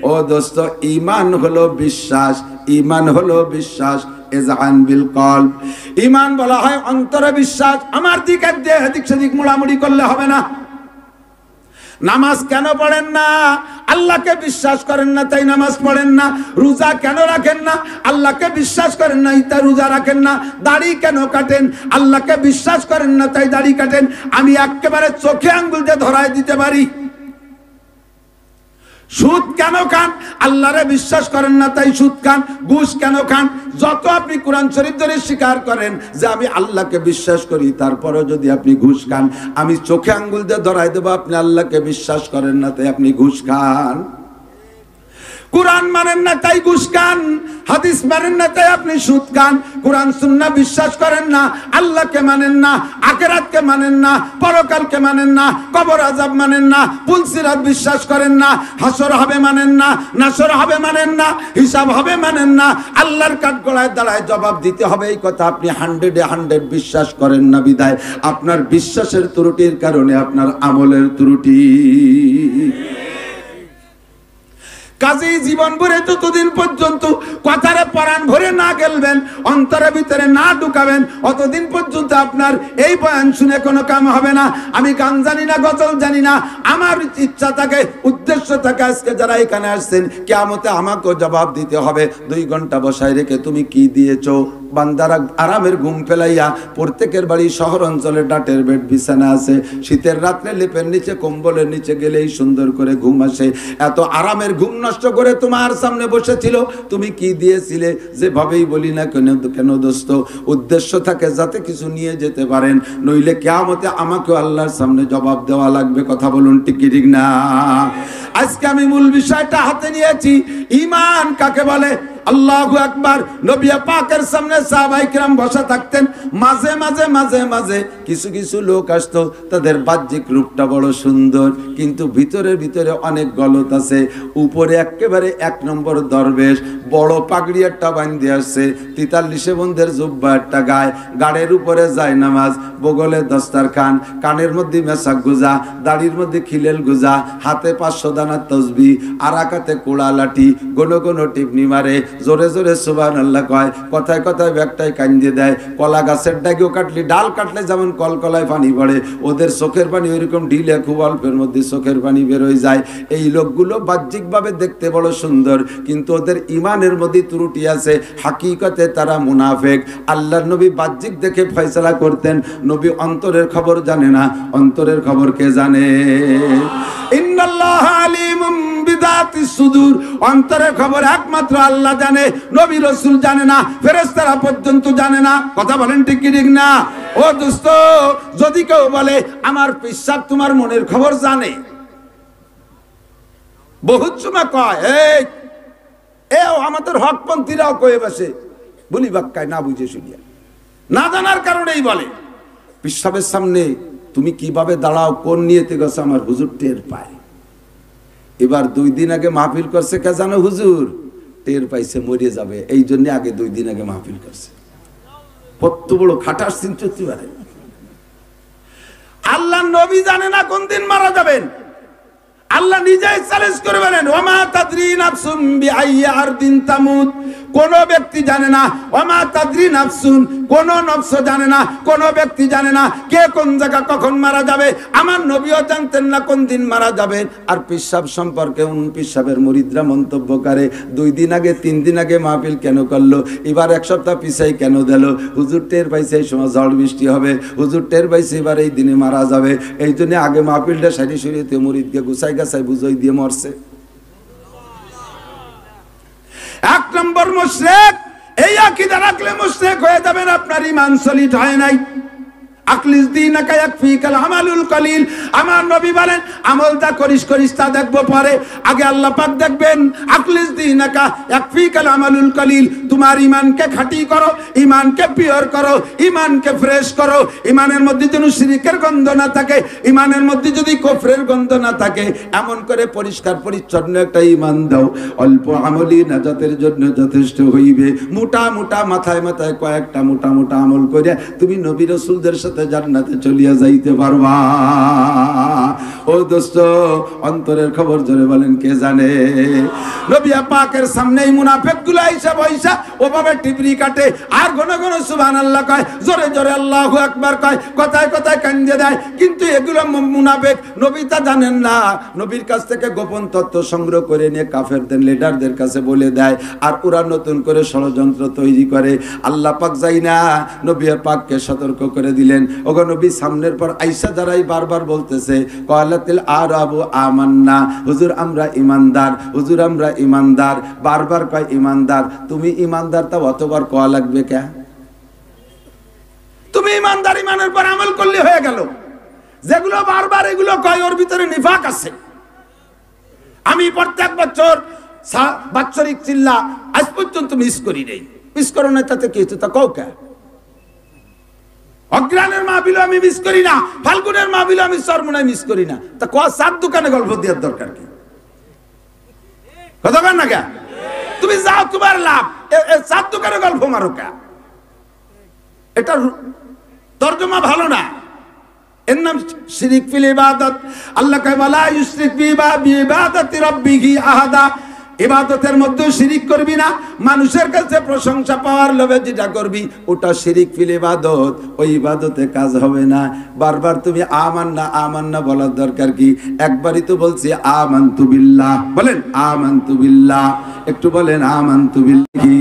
Speaker 1: ও দোস্ত, ঈমান হলো বিশ্বাস, ঈমান হলো বিশ্বাস। ইজআন বিল কলব, ঈমান বলা হয় অন্তরে বিশ্বাস। আমার দিক এদিক সেদিক মোড়ামুড়ি করলে হবে না। নামাজ কেন পড়েন না? আল্লাহকে বিশ্বাস করেন না তাই নামাজ পড়েন না। রোজা কেন রাখেন না? আল্লাহকে বিশ্বাস করেন না তাই রোজা রাখেন না। দাড়ি কেন কাটেন? আল্লাহকে বিশ্বাস করেন না তাই দাড়ি কাটেন। আমি একেবারে চোখে আঙ্গুল দিয়ে ধরায় দিতে পারি। সুদ কেন খান? আল্লাহরে বিশ্বাস করেন না তাই সুদ খান। ঘুষ কেন খান? যত আপনি কোরআন শরীফ ধরে স্বীকার করেন যে আমি আল্লাহকে বিশ্বাস করি, তারপরে যদি আপনি ঘুষ খান, আমি চোখে আঙ্গুল দিয়ে ধরাই দেবো আপনি আল্লাহকে বিশ্বাস করেন না তাই আপনি ঘুষ খান। কুরআন মানেন না তাই ঘুষ খান, হাদিস মানেন না তাই আপনি সুদ খান, কুরআন সুন্নাহ বিশ্বাস করেন না, আল্লাহকে মানেন না, আখিরাতকে মানেন না, পরকালকে মানেন না, কবর আযাব মানেন না, পুলসিরাত বিশ্বাস করেন না, হাসর হবে মানেন না, নাসর হবে মানেন না, হিসাব হবে মানেন না, আল্লাহর কাঠগড়ায় দাঁড়ায় জবাব দিতে হবে এই কথা আপনি 100 বিশ্বাস করেন না, বিদায় আপনার বিশ্বাসের ত্রুটির কারণে আপনার আমলের ত্রুটি। কাজেই জীবন ভরে যতদিন পর্যন্ত কথারে পরাণ ভরে না গেলবেন, অন্তরের ভিতরে না ঢুকাবেন, অতদিন পর্যন্ত আপনার এই বয়ান শুনে কোনো কাম হবে না। আমি গান জানি না, গজল জানি না, আমার ইচ্ছা থাকে, উদ্দেশ্য থাকে আজকে যারা এখানে আসছেন কিয়ামতে আমাকেও জবাব দিতে হবে। 2 ঘন্টা বসায় রেখে তুমি কি দিয়েছো? বান্দারা আরামের ঘুম ফেলাইয়া, প্রত্যেকের বাড়ি শহর অঞ্চলে ডাটের বেড বিছানা আছে, শীতের রাত্রে লেপের নিচে কম্বলের নিচে গেলেই সুন্দর করে ঘুম আসে। এত আরামের ঘুম নষ্ট করে তোমার সামনে বসেছিল, তুমি কি দিয়েছিলে? যেভাবেই বলি না কেন দোস্ত, উদ্দেশ্য থাকে যাতে কিছু নিয়ে যেতে পারেন, নইলে কিয়ামতে আমাকেও আল্লাহর সামনে জবাব দেওয়া লাগবে। কথা বলুন ঠিক কি ঠিক না? আজকে আমি মূল বিষয়টা হাতে নিয়েছি, ঈমান কাকে বলে। আল্লাহু আকবার। নবী পাকের সামনে সাহাবায়ে কিরাম বসা থাকতেন, মাঝে মাঝে মাঝে মাঝে কিছু কিছু লোক আসতো, তাদের বাহ্যিক রূপটা বড় সুন্দর, কিন্তু ভিতরে ভিতরে অনেক গলত আছে। উপরে একেবারে 1 নম্বর দরবেশ, বড় পাগড়ি একটা বাঁধে আসছে, 43 বন্ধের জুব্বা একটা গায়ে, গাড়ের উপরে যায় নামাজ, বগলে দস্তারখান, কানের মধ্যে মেসাক গুজা, দাড়ির মধ্যে খিলেল গুজা, হাতে 500 দানা তসবিহ, আর হাতে কোড়া লাঠি, গোনো গোনো টিপনি মারে, জোরে জোরে সুবহানাল্লাহ কয়, কথায় কথায় ব্যাগটাই কান্দিয়ে দেয়। কলা গাছের ডাগিও কাটলি, ডাল কাটলে যেমন কলকলায় পানি পড়ে, ওদের চোখের পানি ওইরকম ঢিলে, খুব অল্পের মধ্যে চোখের পানি বেরোয় যায়। এই লোকগুলো বাহ্যিকভাবে দেখতে বড় সুন্দর, কিন্তু ওদের ইমানের মধ্যে ত্রুটি আছে, হাকিকতে তারা মুনাফিক। আল্লাহর নবী বাহ্যিক দেখে ফয়সালা করতেন, নবী অন্তরের খবর জানে না। অন্তরের খবর কে জানে? ইন্নাল্লাহা আলিমুম বিযাতিস সুদূর। অন্তরের খবর একমাত্র আল্লাহ জানে, নবী রাসূল জানে না, ফেরেশতারা পর্যন্ত জানে না। কথা বলেন ঠিক কি ঠিক না? ও দোস্ত, যদি কেউ বলে আমার পিসাব তোমার মনের খবর জানে, বহুত সময় কয় এই আমাদের হকপন্থীরাও কয়ে বসে, বলি বাক্কায় না বুঝে শুনিয়া, না জানার কারণেই বলে। পিসাবের সামনে তুমি কিভাবে দাঁড়াও, কোন নিয়তে গেছো, আমার হুজুর টের পায়। এবার 2 দিন আগে মাহফিল করছে, কে জানো হুজুর? টের পাইছে মরে যাবে, এই জন্য আগে 2 দিন আগে মাহফিল করছে। কত বড় খাটাস চিন্তি পারে। আল্লাহ নবী জানে না কোন দিন মারা যাবেন। আল্লাহ নিজেই চ্যালেঞ্জ করে বলেন, ওমা তাদরি নাফসুন বিআইয়ি আরদিন তামুত। কোন ব্যক্তি জানে না, ওমা তাদরি নাফসুন, কোন নফস জানে না, কোন ব্যক্তি জানে না কে কোন জায়গা কখন মারা যাবে। আমার নবীও জানতেন না কোন দিন মারা যাবেন। আর পিসাব সম্পর্কে পিসাবের মুরিদরা মন্তব্য করে, 2 দিন আগে 3 দিন আগে মাহফিল কেন করলো, এবার 1 সপ্তাহ পিছাই কেন দিল? হুজুর টের পাইছে এই সময় ঝড় বৃষ্টি হবে, হুজুর টের পাইছে এবার এই দিনে মারা যাবে, এই জন্য আগে মাহফিলটা সারি সরিয়ে মুরিদকে গুছাই গাছাই বুঝাই দিয়ে মরছে। 1 নম্বর মুশরিক। এই আকীদা রাখলে মুশরিক হয়ে যাবেন, আপনার ঈমান সলিড হয় নাই। আকলিস দীনাকা ইয়াকফিকাল আমালুল কলিল। আমার নবী বলেন, আমলটা করিস তা দেখবো পরে, আগে আল্লাহ পাক দেখবেন। আকলিস দীনাকা ইয়াকফিকাল আমালুল কলিল। তোমার ঈমানকে খাঁটি করো, ঈমানকে পিওর করো, ঈমানকে ফ্রেশ করো। ঈমানের মধ্যে যেন শিরকের গন্ধ না থাকে, ঈমানের মধ্যে যদি কুফরের গন্ধ না থাকে, এমন করে পরিষ্কার পরিচ্ছন্ন একটা ঈমান দাও। অল্প আমলই নাজাতের জন্য যথেষ্ট হইবে। মোটা মোটা মাথায় মাথায় কয়েকটা মোটা মোটা আমল করে তুমি নবী রাসূলদের সাথে জান্নাতে চলিয়া যাইতে পারবা। ও দোস্ত, অন্তরের খবর জোরে বলেন কে জানে? নবী পাকের সামনেই মুনাফিকগুলো আইসা বইসা ওভাবে টিপরি কাটে, আর ঘন ঘন সুবহানাল্লাহ কয়, জোরে জোরে আল্লাহু আকবার কয়, কথায় কথায় কান্দে দেয়। কিন্তু এগুলো মুনাফিক, নবী তা জানেন না। নবীর কাছ থেকে গোপন তথ্য সংগ্রহ করে নিয়ে কাফেরদের লিডারদের কাছে বলে দেয়, আর ওরা নতুন করে ষড়যন্ত্র তৈরি করে। আল্লাহ পাক যাই না নবী পাককে সতর্ক করে দিলেন, ওগো নবী সামনের পর আইসা যারাই বারবার বলতেছে ক্বালাতিল আরাবু আমান্না, হুজুর আমরা ঈমানদার, হুজুর আমরা ঈমানদার, বারবার কয় ঈমানদার। তুমি ঈমানদার তা অতবার কওয়া লাগবে কে? তুমি ঈমানদার, ঈমানের পর আমল করলে হয়ে গেল। যেগুলো বারবার এগুলো কয়, ওর ভিতরে নিফাক আছে। আমি প্রত্যেক বছর বাৎসরিক চিল্লা আজ পর্যন্ত মিস করি নেই। মিস করো না তাতে কি হচ্ছে? তা কৌকা অগ্রাণের মাহফিল আমি মিস করি না, ফাল্গুনের মাহফিল আমি চরমোনায় মিস করি না। তা ক চার দোকানে গল্প দেওয়ার দরকার কি? কথা বল না কে? তুমি যাও, তোমার লাভ। চার দোকানে গল্প মারো কে? এটা তর্জমা ভালো না। এর নাম শিরিক ফিল ইবাদত। আল্লাহ কয় ওয়ালা ইউশরিক বিইবাদাতি রাব্বিহি আহাদা। ইবাদতের মধ্যে শিরিক করবি না। মানুষের কাছে প্রশংসা পাওয়ার লোভে যেটা করবি ওটা শিরিক ফিল ইবাদত। ওই ইবাদতে কাজ হবে না। বারবার তুমি আমান্না বলার দরকার কি? একবারই তো বলছি আমানতু বিল্লাহ। বলেন আমানতু বিল্লাহ। একটু বলেন আমানতু বিল্লাহি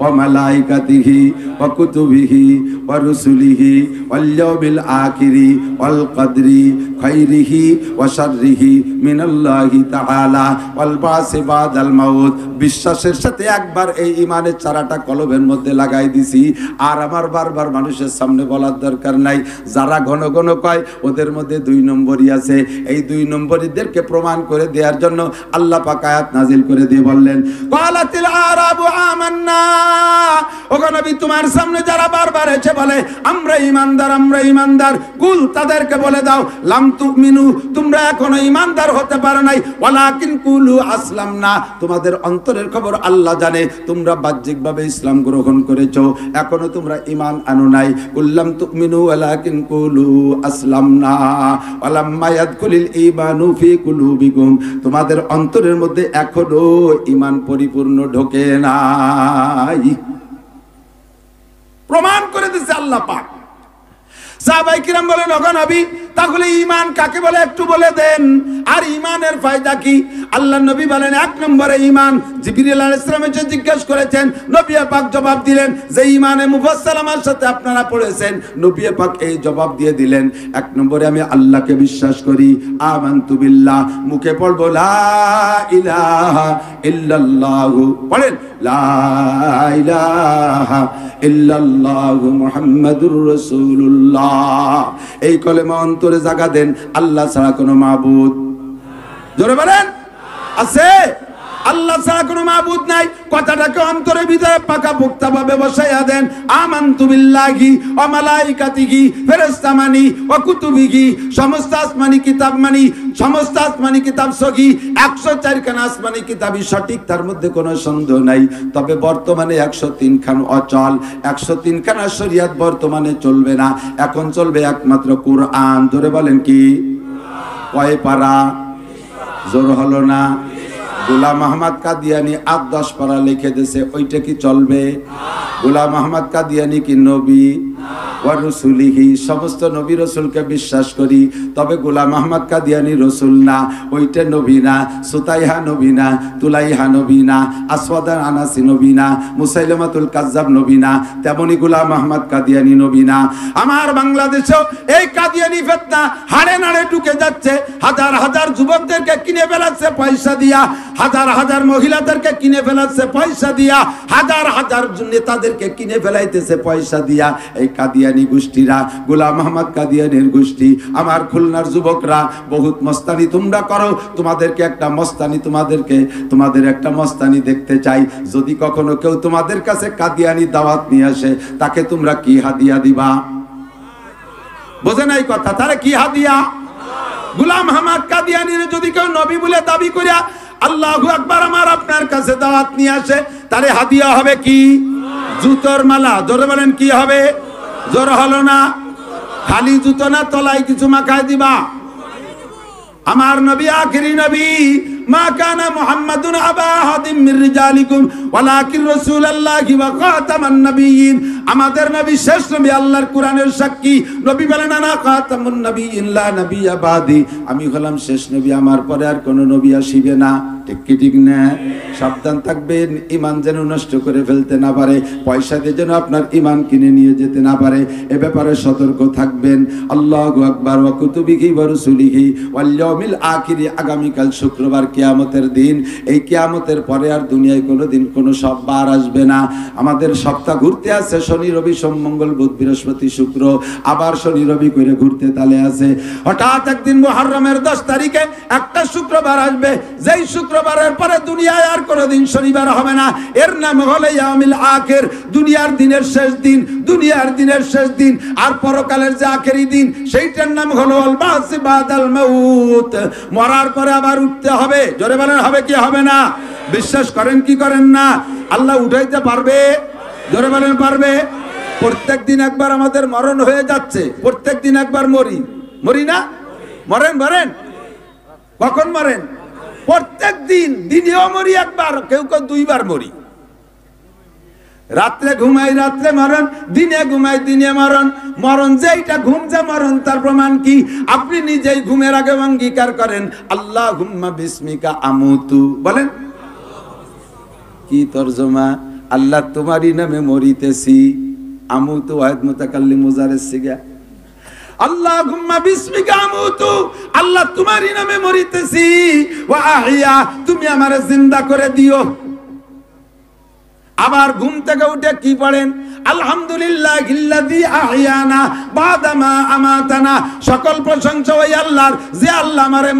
Speaker 1: ওয়া মালাইকাতিহি ওয়া কুতুবিহি ওয়া রুসুলিহি ওয়াল ইয়াউমিল আখিরি ওয়াল কদরি খাইরিহি ওয়া শাররিহি মিনাল্লাহি তাআলা ওয়াল বাসি বাদাল মাউত। বিশ্বাসের সাথে একবার এই ইমানের চারাটা কলবের মধ্যে লাগাই দিছি। আর আমার বারবার মানুষের সামনে বলার দরকার নাই। যারা ঘন ঘন কয় ওদের মধ্যে 2 নম্বরই আছে। এই 2 নম্বরীদেরকে প্রমাণ করে দেওয়ার জন্য আল্লাহ পাক আয়াত নাজিল করে দিয়ে বললেন ক্বালাতিল আরাবু আমান্না। ওগো নবী, তোমার সামনে যারা বারবার এসে বলে আমরা ঈমানদার, কুল তাদেরকে বলে দাও লাম তুমিনু, তোমরা এখনো ঈমানদার হতে পারো নাই। ওয়ালাকিন কুলু আসলামনা, তোমাদের অন্তরের খবর আল্লাহ জানে। তোমরা বাহ্যিকভাবে ইসলাম গ্রহণ করেছো, এখনো তোমরা ঈমান আনো নাই। কুল্লাম তুমিনু ওয়ালাকিন কুলু আসলামনা ওয়ালাম্মা ইয়াদখুলিল ঈমানু ফি কুলুবিকুম, তোমাদের অন্তরের মধ্যে এখনো ঈমান পরিপূর্ণ ঢোকে নাই। প্রমাণ করে দিয়েছে আল্লাহ পাক। সাহাবায়ে কিরাম বলেন ওগো নবী, তাহলে ঈমান কাকে বলে একটু বলে দেন, আর ঈমানের ফায়দা কি? আল্লাহর নবী বলেন 1 নম্বরে ঈমান। জিবরিল আলাইহিস সালাম এসে জিজ্ঞাসা করেছেন, নবী পাক জবাব দিলেন যে ঈমানে মুফাসসাল আমার সাথে আপনারা পড়েছেন। নবী পাক এই জবাব দিয়ে দিলেন 1 নম্বরে আমি আল্লাহকে বিশ্বাস করি, আমানতু বিল্লাহ। মুখে পড়বো লা ইলাহা ইল্লাল্লাহু, পড়েন লা ইলাহা ইল্লাল্লাহু মুহাম্মাদুর রাসূলুল্লাহ। এই কলেমা অন্তরে জায়গা দেন, আল্লাহ ছাড়া কোনো মাবুদ, জোরে বলেন, আছে? আল্লাহ ছাড়া কোনো মাবুদ নাই। কথাটাকে অন্তরে ভিতরে পাকা পোক্তা ভাবে বসাইয়া দেন। আমানতু বিল্লাহি ওয়া মালাইকাতিহি, ফেরেশতা মানি, ওয়া কুতুবিহি, সমস্ত আসমানি কিতাব মানি, সমস্ত আসমানি কিতাব সহি, 104 খান আসমানি কিতাবই সঠিক, তার মধ্যে কোনো সন্দেহ নাই। তবে বর্তমানে 103 খান অচল, 103 খানা শরীয়ত বর্তমানে চলবে না। এখন চলবে একমাত্র কুরআন। জোরে বলেন কি? কয় পারা? জোর হলো না? গোলাম আহমদ কাদিয়ানি 8-10 পারা লিখে দিয়েছে, ওইটা কি চলবে? গোলাম আহমদ কাদিয়ানি কি নবী? ওয়া রাসূলিহি, সমস্ত নবী রাসূলকে বিশ্বাস করি, তবে গোলাম আহমদ কাদিয়ানি রাসূল না, ওইটা নবী না। সুতাইহা নবী না, তুলাইহা নবী না, আসওয়াদ আনাসি নবী না, মুসাইলামাতুল কাজ্জাব নবী না, তেমনি গোলাম আহমদ কাদিয়ানি নবী না। আমার বাংলাদেশেও এই কাদিয়ানি ফিতনা হাড়ে নাড়ে ঢুকে যাচ্ছে। হাজার হাজার যুবকদেরকে কিনে ফেলাচ্ছে পয়সা দিয়া, হাজার হাজার মহিলাদেরকে কিনে ফেলাচ্ছে পয়সা দিয়া, হাজার হাজার নেতাদেরকে কিনে ফেলাইতেছে পয়সা দিয়া। এই কাদিয়ানি গোষ্ঠীরা, গোলাম আহমদ কাদিয়ানির গোষ্ঠী। আমার খুলনার যুবকরা বহুত মস্তানি তোমরা করো, তোমাদেরকে একটা মস্তানি, তোমাদের একটা মস্তানি দেখতে চাই। যদি কখনো কেউ তোমাদের কাছে কাদিয়ানি দাওয়াত নিয়ে আসে, তাকে তোমরা কি হাদিয়া দিবা? বোঝে নাই কথা? তাহলে কি হাদিয়া? গোলাম আহমদ কাদিয়ানির যদি কেউ নবী বলে দাবি করিয়া আল্লাহু আকবার আমার আপনার কাছে দাওয়াত নিয়ে আসে, তারে হাদিয়া হবে কি? জুতোর মালা। জোরে বলেন কি হবে? জোর হলো না? খালি জুতো না, তলায় কিছু মাখায় দিবা। আমার নবী আখিরি নবী, মা কানা মুহাম্মাদুন আবা আহাদিম মির রিজালিকুম ওয়ালাকিন রাসূলুল্লাহি ওয়া খাতামান নবিয়্যিন। আমাদের নবী শেষ নবী, আল্লাহর কোরআনের সাক্ষী। নবী বলেন আনা খাতামুন নবিয়্যিন লা নবিয়্যা বাদি, আমি হলাম শেষ নবী, আমার পরে আর কোনো নবী আসিবে না। ঠিক কি ঠিক না? সাবধান থাকবেন, ঈমান যেন নষ্ট করে ফেলতে না পারে, পয়সা দিয়ে যেন আপনার ঈমান কিনে নিয়ে যেতে না পারে, এ ব্যাপারে সতর্ক থাকবেন। আল্লাহু আকবার ওয়া কুতুবিহি ওয়া রাসূলিহি ওয়াল ইয়াউমিল আখির। আগামীকাল শুক্রবার কিয়ামতের দিন। এই কিয়ামতের পরে আর দুনিয়ায় কোনোদিন কোনো সব বার আসবে না। আমাদের সপ্তাহ ঘুরতে আছে শনি রবি সোম মঙ্গল বুধ বৃহস্পতি শুক্র, আবার শনি রবি করে ঘুরতে তালে আছে। হঠাৎ একদিন মুহররমের 10 তারিখে একটা শুক্রবার আসবে, যেই শুক্রবারের পরে দুনিয়ায় আর কোনোদিন শনিবার হবে না। এর নাম হলো ইয়াউমুল আখির, দুনিয়ার দিনের শেষ দিন, দুনিয়ার দিনের শেষ দিন। আর পরকালের যে আখেরি দিন, সেইটার নাম হলো আল বাস বাদাল মাউত, মরার পরে আবার উঠতে হবে। জোরে বলেন হবে কি হবে না? বিশ্বাস করেন কি করেন না? আল্লাহ উঠাইতে পারবে? জোরে বলেন পারবে? প্রত্যেক দিন একবার আমাদের মরণ হয়ে যাচ্ছে, প্রত্যেক দিন একবার মরি, মরি না? মরেন মরেন, কখন মরেন? প্রত্যেক দিন, দিনেও মরি একবার, কেউ কেউ 2 বার মরি। রাত্রে ঘুমাই রাত্রে মরণ, দিনে ঘুমাই দিনে মরণ। মরণ যেইটা ঘুম যে মরণ, তার প্রমাণ কি? আপনি নিজেই ঘুমের আগে অঙ্গীকার করেন আল্লাহুম্মা বিসমিকা আমুতু, বলেন কি তরজমা? আল্লাহ তোমারই নামে মরিতেছি। আমুতু ওয়াহিদ মুতাকাল্লিম মুজারের সিগা। আল্লাহুম্মা বিসমিকা আমুতু, আল্লাহ তোমারই নামে মরিতেছি। ওয়া আহিয়া, তুমি আমারে জিন্দা করে দিও। আবার ঘুম থেকে উঠে কি পড়েন? আলহামদুলিল্লাহিল্লাযী আহইয়ানা বাদা মা আমাতানা, সকল প্রশংসা ওই আল্লাহর, যে আল্লাহ আমারে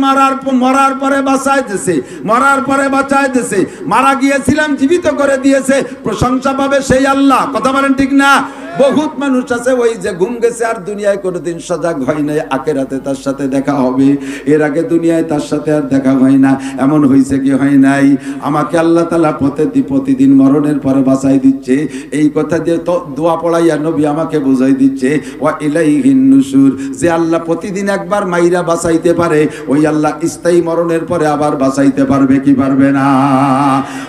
Speaker 1: মরার পরে বাঁচাইতেছে, মরার পরে বাঁচাইতেছে। মারা গিয়েছিলাম, জীবিত করে দিয়েছে, প্রশংসা পাবে সেই আল্লাহ। কথা বলেন ঠিক না? বহুত মানুষ আছে ওই যে ঘুম গেছে আর দুনিয়ায় কোনোদিন সজাগ হয় নাই, আখিরাতে তার সাথে দেখা হবে, এর আগে দুনিয়ায় তার সাথে আর দেখা হয় না। এমন হয়েছে কি হয় নাই? আমাকে আল্লাহ তাআলা প্রতিদিন মরণের পরে বাঁচাই দিচ্ছে, এই কথা দিয়ে তো দোয়া পড়াইয়া নবী আমাকে বুঝাই দিচ্ছে ওয়া ইলাইহিন নুশুর, যে আল্লাহ প্রতিদিন একবার মাইরা বাঁচাইতে পারে, ওই আল্লাহ স্থায়ী মরণের পরে আবার বাঁচাইতে পারবে কি পারবে না?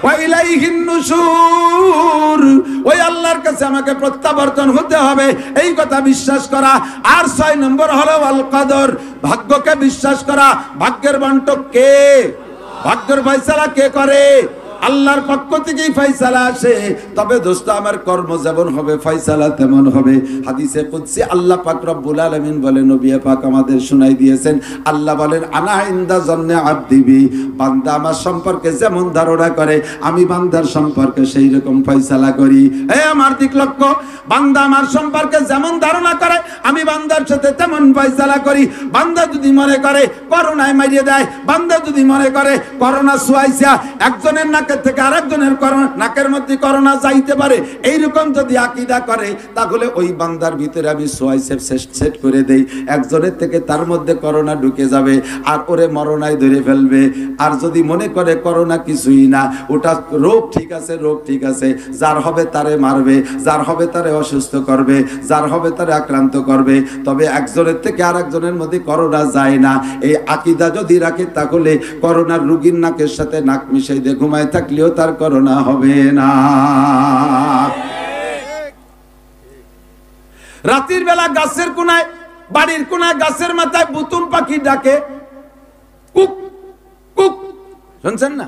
Speaker 1: ওয়া ইলাইহিন নুশুর, ওই আল্লাহর কাছে আমাকে প্রত্যাবর্তন হতে হবে, এই কথা বিশ্বাস করা। আর 6 নম্বর হলো আল কদর, ভাগ্যকে বিশ্বাস করা। ভাগ্যের বন্টক কে? ভাগ্যের ফয়সালা কে করে? আল্লাহর পক্ষ থেকেই ফয়সালা আসে। তবে দোস্ত, আমার কর্ম যেমন হবে ফয়সালা তেমন হবে। হাদিসে কুদসি আল্লাহ পাক রব্বুল আলামিন বলেন, নবী পাক আমাদের শুনাই দিয়েছেন, আল্লাহ বলেন আনা ইনদা জন্নে আবদি বি, বান্দা আমার সম্পর্কে যেমন ধারণা করে, আমি বান্দার সম্পর্কে সেই রকম ফয়সালা করি। এই আমার দিক লক্ষ্য, বান্দা আমার সম্পর্কে যেমন ধারণা করে, আমি বান্দার সাথে তেমন ফয়সালা করি। বান্দা যদি মনে করে করোনায় মারিয়ে দেয়, বান্দা যদি মনে করে করোনা ছুঁয়াইছা, একজনের নাকের থেকে আরেকজনের নাকের মধ্যে করোনা যাইতে পারে, এইরকম যদি আকীদা করে, তাহলে ওই বান্দার ভিতরে আমি সোয়াইসেপ সেট করে দেই, একজনের থেকে তার মধ্যে করোনা ঢুকে যাবে আর ওরে মরণায় ধরে ফেলবে। আর যদি মনে করে করোনা কিছুই না, ওটা রোগ ঠিক আছে, রোগ ঠিক আছে, যার হবে তারে মারবে, যার হবে তারে অসুস্থ করবে, যার হবে তারে আক্রান্ত করবে, তবে একজনের থেকে আরেকজনের মধ্যে করোনা যায় না, এই আকীদা যদি রাখে, তাহলে করোনার রোগীর নাকের সাথে নাক মিশাই দিয়ে ঘুমায় থাকলেও তার করোনা হবে না। রাতের বেলা গাছের কোনায়, বাড়ির কোনায় গাছের মাথায় বুতুম পাখি ডাকে, কুক কুক, শুনছেন না?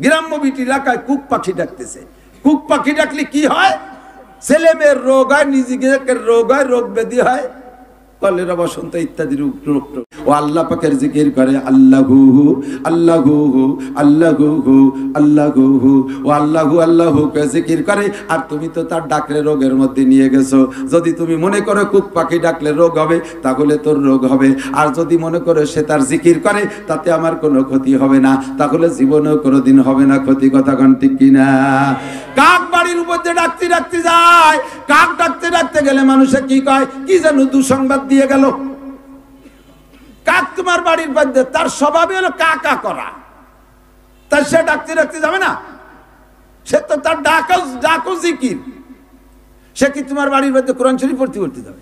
Speaker 1: গ্রাম্য বিটি এলাকায় কুক পাখি ডাকতেছে। কুক পাখি ডাকলে কি হয়? ছেলে মেয়ের রোগ হয়, নিজেকে রোগ হয়, রোগ ব্যাধি হয়, কলেরা, বসন্ত ইত্যাদি রোগ। ও আল্লাহ পাকের জিকির করে, আল্লাহু আল্লাহু আল্লাহু আল্লাহু, ও আল্লাহু আল্লাহু কে জিকির করে। আর তুমি তো তার ডাকলে রোগের মধ্যে নিয়ে গেছো। যদি তুমি মনে করো কুক পাখি ডাকলে রোগ হবে, তাহলে তোর রোগ হবে। আর যদি মনে করো সে তার জিকির করে, তাতে আমার কোনো ক্ষতি হবে না, তাহলে জীবনেও কোনোদিন হবে না ক্ষতি। কথা কোন ঠিক কিনা? কাক বাড়ির উপর দিয়ে ডাকতে ডাকতে যায়, কাক ডাকতে ডাকতে গেলে মানুষে কি কয়, কি যেন দুঃসংবাদ দিয়ে গেল। কাক তোমার বাড়ির মধ্যে, তার স্বভাবই হলো কা কা করা, তাই সে ডাকতে ডাকতে যাবে না, সে তো তার ডাকো জিকির। সে কি তোমার বাড়ির মধ্যে কোরআন শরীফ পড়তে পড়তে যাবে?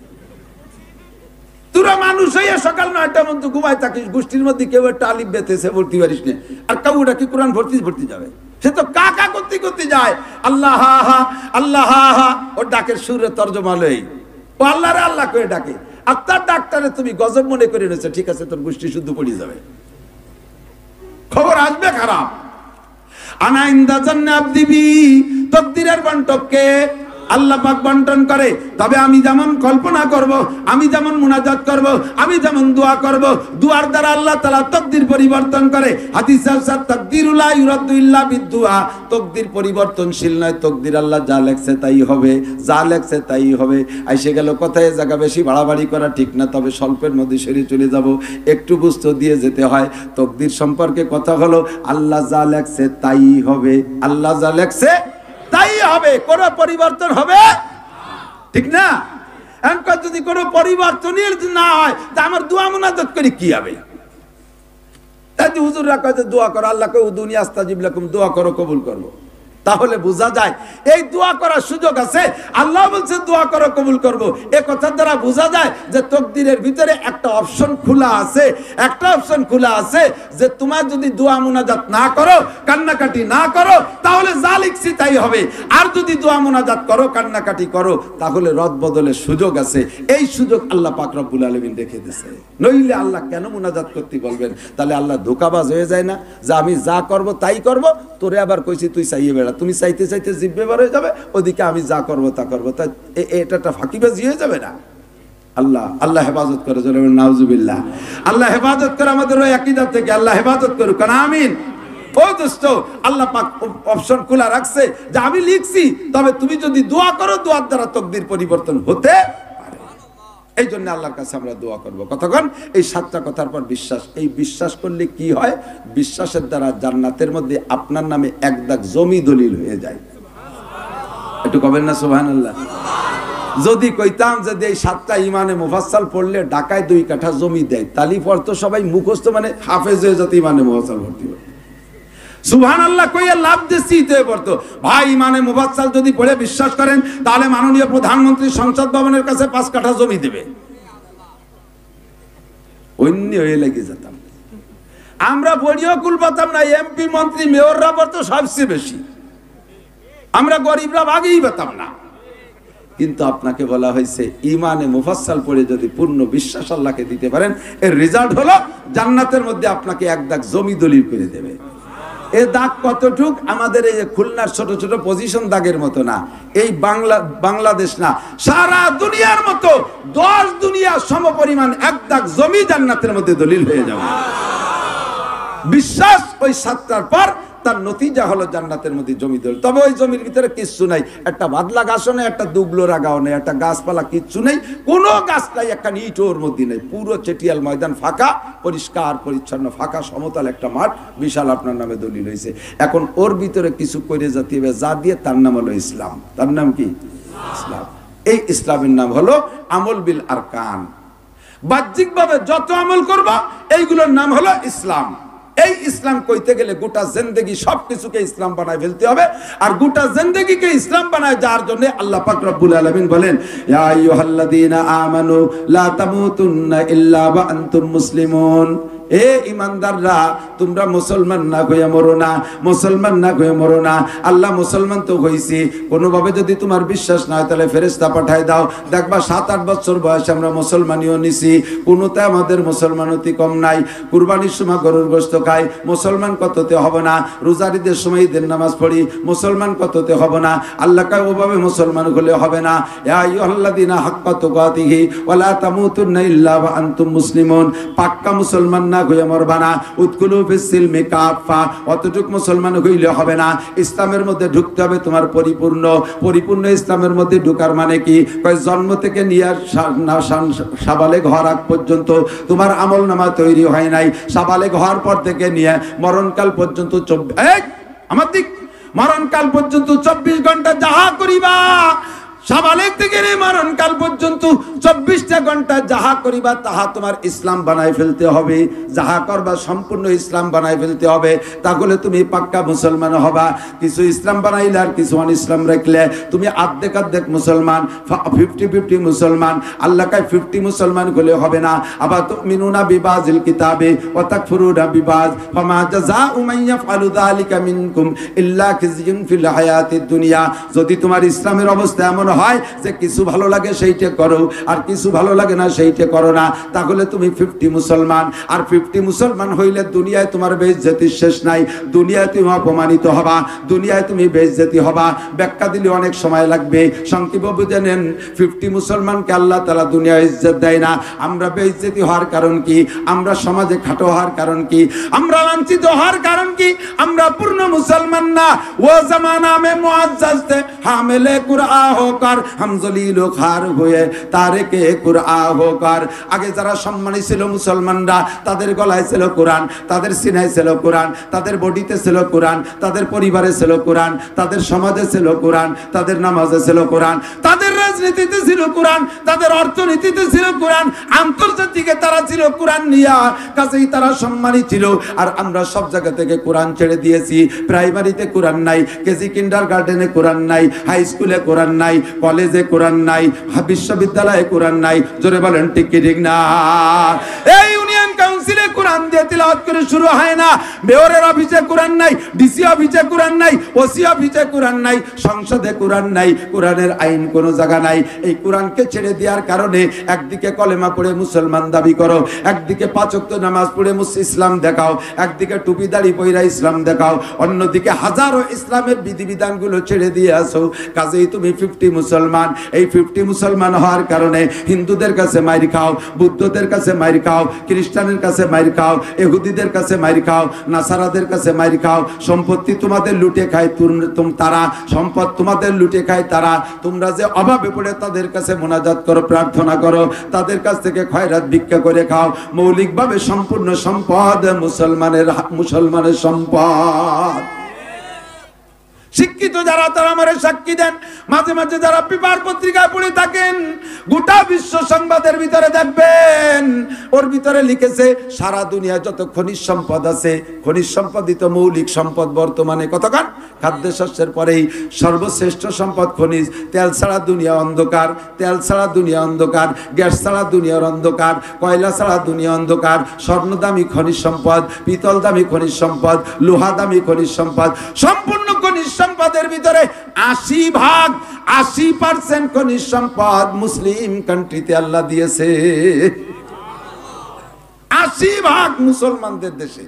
Speaker 1: তোরা মানুষ হইয়া সকাল 9টার মধ্যে ঘুমায় থাকিস, গোষ্ঠীর মধ্যে কেউ একটা আলিফ বেতেছে পড়তে পারিস না, আর কাউটা কি কোরআন ভর্তি যাবে? সে তো কাকা করতে করতে যায়, আল্লাহ হা হা আল্লাহ হা হা, ওর ডাকের সুরে তর্জমা লই, ও আল্লাহ রে আল্লাহ করে ডাকে। আর তার ডাক্তারে তুমি গজব মনে করে নিয়েছো, ঠিক আছে, তোর গোষ্ঠী শুদ্ধ পড়ে যাবে, খবর আসবে খারাপ। আনা ইনদা জান্নাত দিবি, তকদিরের বন্টককে আল্লাহ পাক বন্টন করে। তবে আমি যেমন কল্পনা করব, আমি যেমন মুনাজাত করব, আমি যেমন দোয়া করব, দোয়ার দ্বারা আল্লাহ তাআলা তাকদীর পরিবর্তন করে। হাদিসে আছে তাকদীরুল লা ইউরাদু ইল্লা বিদুআ, তাকদীর পরিবর্তনশীল নয়, তাকদীর আল্লাহ যা লেখছে তাই হবে, যা লেখছে তাই হবে। আইসে গেল কথায় জায়গা বেশি বাড়াবাড়ি করা ঠিক না, তবে স্বল্পের মধ্যে সেরে চলে যাব, একটু বুঝতে দিয়ে যেতে হয়। তাকদীর সম্পর্কে কথা হলো আল্লাহ যা লেখছে তাই হবে, আল্লাহ যা লেখছে তাই হবে, কোনো পরিবর্তন হবে ঠিক না। এখন যদি কোনো পরিবর্তনই না হয় তা আমার দোয়া মুনাজাত করে কি হবে? তাই হুজুররা কয় যে দোয়া করো, আল্লাহ কয় উদুনি আস্তাজিব লাকুম, দোয়া করো কবুল করবো। তাহলে বোঝা যায় এই দোয়া করার সুযোগ আছে, আল্লাহ বলছে দোয়া করো কবুল করব। এ কথার দ্বারা বোঝা যায় যে তাকদীরের ভিতরে একটা অপশন খোলা আছে, একটা অপশন খোলা আছে যে তোমার যদি দোয়া মুনাজাত না করো, কান্নাকাটি না করো, তাহলে যা লিখছি তাই হবে। আর যদি দোয়া মুনাজাত করো, কান্নাকাটি করো, তাহলে রদ বদলের সুযোগ আছে। এই সুযোগ আল্লাহ পাক রব্বুল আলামিন রেখে দিয়েছে। নইলে আল্লাহ কেন মুনাজাত করতে বলবেন? তাহলে আল্লাহ ধোঁকাবাজ হয়ে যায় না যে আমি যা করব তাই করব, তোরে আবার কইছি তুই চাইয়ে বেড়া, তুমি চাইতে চাইতে জিভে বার হয়ে যাবে, ওদিকে আমি যা করবো তা করবো, তা এটা একটা ফাঁকিবাজি হয়ে যাবে না? আল্লাহ আল্লাহ হেফাজত করে, নাউজুবিল্লাহ। আল্লাহ হেফাজত করে আমাদের ওই আকীদা থেকে, আল্লাহ হেফাজত করুক, আমিন। ও দোস্ত, আল্লাহ পাক অপশন খোলা রাখছে যে আমি লিখছি, তবে তুমি যদি দোয়া করো, দোয়ার দ্বারা তাকদীর পরিবর্তন হতে পারে। এই জন্য আল্লাহর কাছে আমরা দোয়া করব। কতক্ষণ? এই 7টা কথার পর বিশ্বাস। এই বিশ্বাস করলে কি হয়? বিশ্বাসের দ্বারা জান্নাতের মধ্যে আপনার নামে এক দাগ জমি দলিল হয়ে যায়। একটু কবেন না সুবহানাল্লাহ? যদি কইতাম যে এই 7টা ইমানে মুফাসসাল পড়লে ঢাকায় 2 কাঠা জমি দেয়, তালি পড়তো সবাই মুখস্থ, মানে হাফেজ হয়ে যেত, ইমানে মুফাসসাল ভর্তি হতো। সুবহানাল্লাহ কইয়া লাভ দিছি তে পড়তো। ভাই ইমানে মুফাসসাল যদি পড়ে বিশ্বাস করেন, তাহলে মাননীয় প্রধানমন্ত্রী সংসদ ভবনের কাছে 5 কাঠা জমি দেবে। অন্য হয়ে লেগে যেতাম। আমরা পড়িও কুল পাতাম না, এমপি মন্ত্রী মেয়ররা পড়তো সবচেয়ে বেশি, আমরা গরিবরা ভাগেই পেতাম না। কিন্তু আপনাকে বলা হয়েছে ইমানে মুফাসসাল পড়ে যদি পূর্ণ বিশ্বাস আল্লাহকে দিতে পারেন, এর রেজাল্ট হলো জান্নাতের মধ্যে আপনাকে এক দাগ জমি দলিল করে দেবে। এ দাগ কতটুক? আমাদের এই খুলনার ছোট ছোট পজিশন দাগের মতো না, এই বাংলাদেশ না, সারা দুনিয়ার মতো 10 দুনিয়া সমপরিমাণ এক দাগ জমি জান্নাতের মধ্যে দলিল হয়ে যাবে। বিশ্বাস ওই 7টার পর তার নতিজা হলো জান্নাতের মধ্যে জমি দলিল। তবে ওই জমির ভিতরে কিচ্ছু নাই, একটা বাদলা গাছও নেই, একটা দুবলো রাগাও নেই, একটা গাছপালা কিচ্ছু নেই, কোনো গাছ নাই, একটা ইটও ওর মধ্যে নেই, পুরো চেটিয়াল ময়দান ফাঁকা, পরিষ্কার পরিচ্ছন্ন ফাঁকা সমতল একটা মাঠ, বিশাল আপনার নামে দলিল হয়েছে। এখন ওর ভিতরে কিছু করে যেতে হবে, যা দিয়ে তার নাম হলো ইসলাম। তার নাম কি? ইসলাম। এই ইসলামের নাম হলো আমল বিল আরকান। বাহ্যিকভাবে যত আমল করব এইগুলোর নাম হলো ইসলাম। এই ইসলাম কইতে গেলে গোটা জিন্দেগি সবকিছুকে ইসলাম বানায় ফেলতে হবে। আর গোটা জিন্দেগিকে ইসলাম বানায় যার জন্য আল্লাহ পাক রব্বুল আলামিন বলেন, ইয়া আইয়ুহাল্লাযীনা আমানু লা তামুতুন্না ইল্লা ওয়া আনতুম মুসলিমুন। এ ইমানদাররা, তোমরা মুসলমান না হয়ে মরো না, মুসলমান না হয়ে মরো না। আল্লাহ মুসলমান তো হইছি, কোনোভাবে যদি তোমার বিশ্বাস না হয় তাহলে ফেরেশতা পাঠায় দাও। দেখবা 7-8 বছর বয়সে আমরা মুসলমানিও নিছি, কোনোতে আমাদের মুসলমানতি কম নাই। কুরবানির সময় গরুর গোশত খাই, মুসলমান কততে হবে না। রোজার ঈদের সময় ঈদের নামাজ পড়ি, মুসলমান কততে হবে না। আল্লাহ কয় ওভাবে মুসলমান হলে হবে না। ইয়া আইয়ুহাল্লাযীনা হাক্কা তুকাতিহি ওয়া লা তামুতুন্না ইল্লা ওয়া আনতুম মুসলিমুন। পাক্কা মুসলমান না হয়ে মরবা না। উদখুলু ফিস সিলমি কাফা, অতটুক মুসলমান হইলে হবে না। ইসলামের মধ্যে ঢুকতে হবে তোমার পরিপূর্ণ ইসলামের মধ্যে ঢোকার মানে কি? কয় জন্ম থেকে নিয়ে সাবালেগ হওয়ার আগ পর্যন্ত তোমার আমল নামা তৈরি হয় নাই। সাবালেগ হওয়ার পর থেকে নিয়ে মরণকাল পর্যন্ত আমার দিক মরণকাল পর্যন্ত 24 ঘন্টা যাহা করিবা, সাবালেগ থেকে মরণকাল পর্যন্ত 24টা ঘন্টা যাহা করিবা তাহা তোমার ইসলাম বানায় ফেলতে হবে। যাহা করবা সম্পূর্ণ ইসলাম বানায় ফেলতে হবে, তাহলে তুমি পাক্কা মুসলমান হবা। কিছু ইসলাম বানাইলে আর কিছু ইসলাম রাখলে তুমি আর্ধেক মুসলমান, 50-50 মুসলমান। আল্লাহ কায় 50 মুসলমান হলে হবে না। আবার তুমিনুনা বিবাজিল কিতাবে ওয়া তাকফুরুনা বিবাজ, ফামা জাযাউ মান ইয়াফআলু যালিকা মিনকুম ইল্লা খিzyun ফিল হায়াতিদ দুনিয়া। যদি তোমার ইসলামের অবস্থা এমন হয় যে কিছু ভালো লাগে সেইটা করো আর কিছু ভালো লাগে না সেইটা করো না, তাহলে তুমি 50 মুসলমান। আর 50 মুসলমান হইলে দুনিয়ায় তোমার বেইজ্জতির শেষ নাই, দুনিয়ায় তুমি অপমানিত হবা, দুনিয়ায় তুমি বেইজ্জতি হবা। ব্যাখ্যা দিলে অনেক সময় লাগবে, সংক্ষেপে বুঝে নেন। 50 মুসলমানকে আল্লাহ তাআলা দুনিয়ায় ইজ্জত দেয় না। আমরা বেইজ্জতি হওয়ার কারণ কি? আমরা সমাজে খাটো হওয়ার কারণ কি? আমরা লাঞ্ছিত হওয়ার কারণ কি? আমরা পূর্ণ মুসলমান না। ও জামানা মে মুআজ্জাজ थे হামিলে কুরআন হোকর हम जलील खार हुए तारिকে কুরআন হোকর। আগে যারা সম্মানী ছিল মুসলমানরা, তাদের গলায় ছিল কোরআন, তাদের সিনায় ছিল কোরআন, তাদের বডিতে ছিল কোরআন, তাদের পরিবারে ছিল কোরআন, তাদের সমাজে ছিল কোরআন, তাদের নামাজে ছিল কোরআন, তাদের রাজনীতিতে ছিল কোরআন, তাদের অর্থনীতিতে ছিল কোরআন, আন্তর্জাতিকে তারা ছিল কোরআন নিয়া, কাজেই তারা সম্মানী ছিল। আর আমরা সব জায়গা থেকে কোরআন ছেড়ে দিয়েছি। প্রাইমারিতে কোরআন নাই, কেজি কিন্ডারগার্টেনে কোরআন নাই, হাই স্কুলে কোরআন নাই, কলেজে কোরআন নাই, বিশ্ববিদ্যালয়ে কোরআন নাই। জোরে বলেন ঠিক কি ঠিক না? এই ইউনিয়ন কাউন্সিলে কোরআন দিয়ে তিলাওয়াত করে শুরু হয় না, মেয়রের অফিসে কোরআন নাই, ডিসি অফিসে কোরআন নাই, ওসি অফিসে কোরআন নাই, সংসদে কোরআন নাই, কোরআনের আইন কোনো জায়গা নাই। এই কোরআনকে ছেড়ে দেওয়ার কারণে একদিকে কলেমা পড়ে মুসলমান দাবি করো, একদিকে 5 ওয়াক্ত নামাজ পড়ে ইসলাম দেখাও, একদিকে টুপি দাড়ি পয়রা ইসলাম দেখাও, অন্যদিকে হাজারো ইসলামের বিধিবিধানগুলো ছেড়ে দিয়ে আসো। কাজেই তুমি 50 মুসলমান। এই 50 মুসলমান হওয়ার কারণে হিন্দুদের কাছে মাইর খাও, বুদ্ধদের কাছে মাইর খাও, খ্রিস্টানের কাছে মাইর খাও, ইহুদিদের কাছে মাইর খাও, নাসারাদের কাছে মাইর খাও। সম্পত্তি তোমাদের লুটে খায় তারা, সম্পদ তোমাদের লুটে খায় তারা। তোমরা যে অভাবে পড়ে তাদের কাছে মোনাজাত করো, প্রার্থনা করো, তাদের কাছ থেকে খয়রাত ভিক্ষা করে খাও। মৌলিকভাবে সম্পূর্ণ সম্পদ মুসলমানের সম্পদ। শিক্ষিত যারা তারা আমারে সাক্ষী দেন, মাঝে মাঝে যারা পেপার পত্রিকায় পড়ে থাকেন, গোটা বিশ্ব সংবাদের ভিতরে দেখবেন ওর ভিতরে লিখেছে সারা দুনিয়া যত খনিজ সম্পদ আছে, খনিজ সম্পদিত মৌলিক সম্পদ বর্তমানে কতক্ষণ? খাদ্যশস্যের পরেই সর্বশ্রেষ্ঠ সম্পদ খনিজ। তেল ছাড়া দুনিয়া অন্ধকার, তেল ছাড়া দুনিয়া অন্ধকার, গ্যাস ছাড়া দুনিয়ার অন্ধকার, কয়লা ছাড়া দুনিয়া অন্ধকার। স্বর্ণ দামি খনিজ সম্পদ, পিতল দামি খনিজ সম্পদ, লোহা দামি খনিজ সম্পদ। সম্পূর্ণ খনিজ সম্পদের ভিতরে 80% খনিজ সম্পদ মুসলিম কান্ট্রিতে আল্লাহ দিয়েছে। 80% মুসলমানদের দেশে,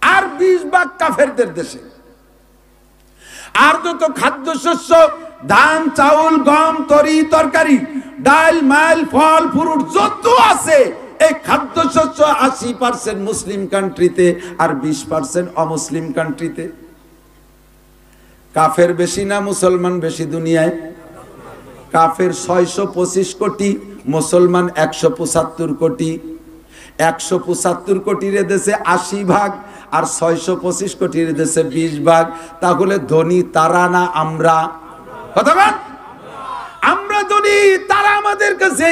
Speaker 1: আর 20% কাফেরদের দেশে। আর যত খাদ্যশস্য, ধান, চাউল, গম, তরি, তরকারি, ডাল, মাল, ফল, ফ্রুট যত আছে, এই খাদ্যশস্য 80% মুসলিম কান্ট্রিতে আর 20% অমুসলিম কান্ট্রিতে। কাফের বেশি না মুসলমান বেশি দুনিয়ায়? কাফের 625 কোটি, মুসলমান 175 কোটি। 175 কোটির দেশে 80% আর 625 কোটির দেশে 20%। তাহলে ধনী তারা না আমরা? কথা বল। আমরা ধনী, তারা আমাদের কাছে,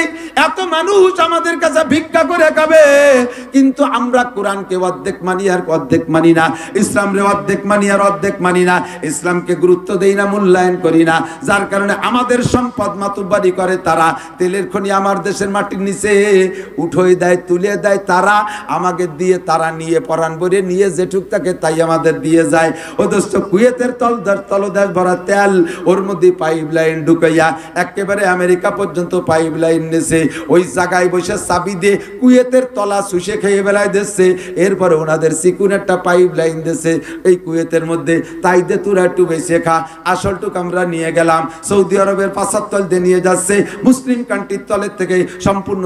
Speaker 1: এত মানুষ আমাদের কাছে ভিক্ষা করে খাবে, কিন্তু আমরা কোরআনকে অর্ধেক মানি আর অর্ধেক মানি না, ইসলামরে অর্ধেক মানি আর অর্ধেক মানি না, ইসলামকে গুরুত্ব দেই না, মূল্যায়ন করি না। যার কারণে আমাদের সম্পদ মাতুব্বারি করে তারা। তেলের খনি আমার দেশের মাটির নিচে উঠোই দেয়, তুলে দেয় তারা, আমাকে দিয়ে তারা নিয়ে পরাণ ভরে নিয়ে যেটুক থাকে তাই আমাদের দিয়ে যায়। ও দোস্ত, কুয়েতের তলদেশ ভরা তেল, ওর মধ্যে পাইপ লাইন ঢুকাইয়া একেবারে আমেরিকা পর্যন্ত পাইপ লাইন নেছে। ওই জায়গায় বসে চাবি দিয়ে কুয়েতের তলা শুষে খেয়ে বেলায় দিচ্ছে। এরপরে ওনাদের চিকুন একটা পাইপ লাইন দিচ্ছে এই কুয়েতের মধ্যে, তাই দে তোরা একটু বেশি খা, আসলটুক আমরা নিয়ে গেলাম। সৌদি আরবের 5 তল দিয়ে নিয়ে যাচ্ছে। মুসলিম কান্ট্রির তলের থেকে সম্পূর্ণ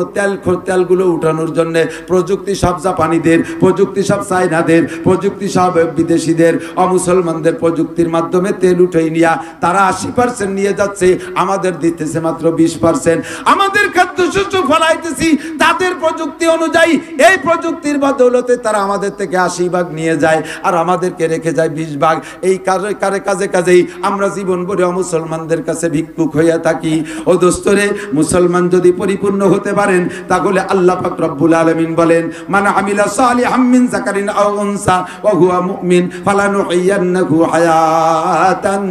Speaker 1: তেলগুলো উঠানোর জন্য প্রযুক্তি সব জাপানিদের, প্রযুক্তি সব চায়নাদের, প্রযুক্তি সব বিদেশিদের। অমুসলমানদের প্রযুক্তির মাধ্যমে তেল উঠে নিয়ে তারা 80% নিয়ে যাচ্ছে, আমাদের দিতেছে মাত্র 20%। আমাদের খাদ্যশস্য ফলাইতেছি তাদের প্রযুক্তি অনুযায়ী, এই প্রযুক্তির বদৌলতে তারা আমাদের থেকে 80% নিয়ে যায় আর আমাদেরকে রেখে যায় 20%। এই কাজেই আমরা জীবন ভরে মুসলমানদের কাছে ভিক্ষুক হইয়া থাকি। ও দোস্তরে, মুসলমান যদি পরিপূর্ণ হতে পারেন তাহলে আল্লাহ পাক রব্বুল আলামিন বলেন, মান আমিলা সালিহাম মিন যাকারিন আও উনসা ওয়া হুয়া মুমিন ফালানুহিয়ান্নাহু হায়াতান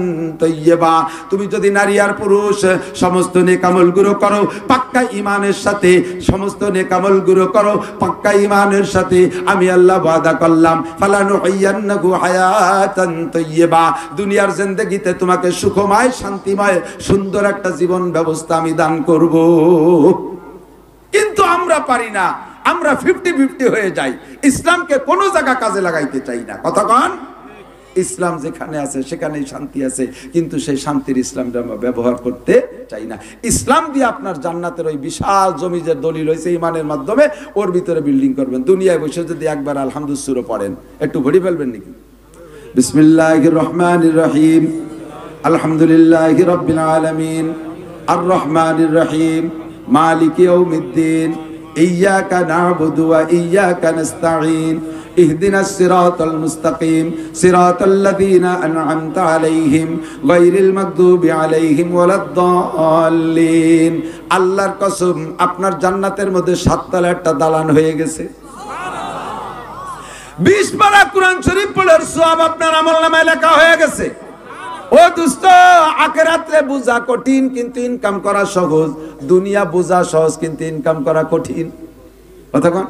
Speaker 1: তাইয়্যিবা। তুমি যদি নারী আর পুরুষ সমস্ত নেক আমলগুলো করো পাক্কা ঈমানের সাথে, সমস্ত নেক আমলগুলো করো পাক্কা ঈমানের সাথে। আমি আল্লাহ ওয়াদা করলাম ফালানুহিয়ান্নাহু হায়াতান তাইয়্যিবা, দুনিয়ার জিন্দেগিতে তোমাকে সুখময় শান্তিময় সুন্দর একটা জীবন ব্যবস্থা আমি দান করব। কিন্তু আমরা পারি না, আমরা 50-50 হয়ে যাই, ইসলামকে কোনো জায়গা কাজে লাগাইতে চাই না। কথা কন, ইসলাম যেখানে আছে সেখানেই শান্তি আছে, কিন্তু সেই শান্তির ইসলামটা আমরা ব্যবহার করতে চাই না। ইসলাম দিয়ে আপনার জান্নাতের ওই বিশাল জমিজের দলিল হয়েছে ইমানের মাধ্যমে, ওর ভিতরে বিল্ডিং করবেন। দুনিয়ায় বসে যদি একবার আলহামদুলিল্লাহ সূরা পড়েন, একটু ভরি ফেলবেন নাকি? বিসমিল্লাহির রহমানির রহিম, আলহামদুলিল্লাহি রাব্বিল আলামিন, আর রহমানির রহিম, মালিকি ইয়াউমিদ্দিন, ইয়্যাকা না'বুদু ওয়া ইয়্যাকা নাস্তাঈন, ইহদিনাস সিরাতাল মুস্তাকিম, সিরাতাল্লাযীনা আন'আমতা আলাইহিম, গায়রিল মাগদুবি আলাইহিম ওয়ালাদ-দাল্লিন। আল্লাহর কসম, আপনার জান্নাতের মধ্যে 7 তলা একটা দালান হয়ে গেছে। 20 পারা কোরআন শরীফ পড়ার সওয়াব আপনার আমলনামায় লেখা হয়ে গেছে। ও দোস্ত, আখিরাতে বোঝা কঠিন কিন্তু ইনকাম করা সহজ। দুনিয়া বোঝা সহজ কিন্তু ইনকাম করা কঠিন। কথা কোন?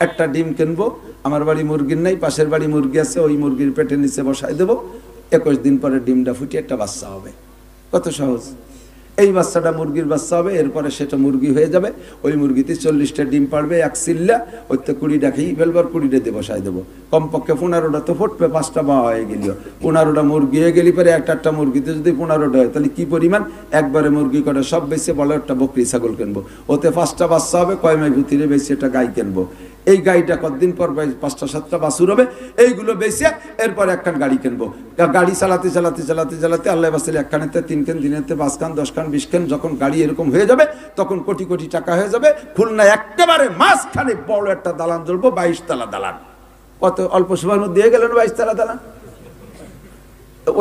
Speaker 1: একটা ডিম কিনবো, আমার বাড়ি মুরগির নাই, পাশের বাড়ি মুরগি আছে, ওই মুরগির পেটের নিচে বসাই দেবো, 21 দিন পরে ডিমটা ফুটে একটা বাচ্চা হবে। কত সহজ। এই বাচ্চাটা মুরগির বাচ্চা হবে, এরপরে সেটা মুরগি হয়ে যাবে। ওই মুরগিতে 40টা ডিম পারবে, এক চিল্লা ওইতে 20টা খেয়ে ফেলবার, 20টা দিয়ে বসাই দেবো। কমপক্ষে 15টা তো ফুটবে, 5টা বা হয়ে গেল, 15টা মুরগি হয়ে গেলি পরে একটা মুরগিতে যদি 15টা হয় তাহলে কি পরিমাণ? একবারে মুরগি করে সব বেশি বড় একটা বকরি ছাগল কিনবো, ওতে 5টা বাচ্চা হবে, কয় মাস ভিতরে বেশি একটা গাই কিনবো। এই গাড়িটা কতদিন পর 5টা-7টা বাছুর হবে, এইগুলো বেশি এরপর একখান গাড়ি কিনবো। গাড়ি চালাতে চালাতে চালাতে চালাতে আল্লাহ বাসলে একখানেতে 3 খান, দিনেতে 5 খান, 10 খান, 20 খান, যখন গাড়ি এরকম হয়ে যাবে তখন কোটি কোটি টাকা হয়ে যাবে। খুলনা একেবারে মাঝখানে বড় একটা দালান জ্বলবো, 22 তলা দালান। কত অল্প সময়ের মধ্যে হয়ে গেল না 22 তলা দালান?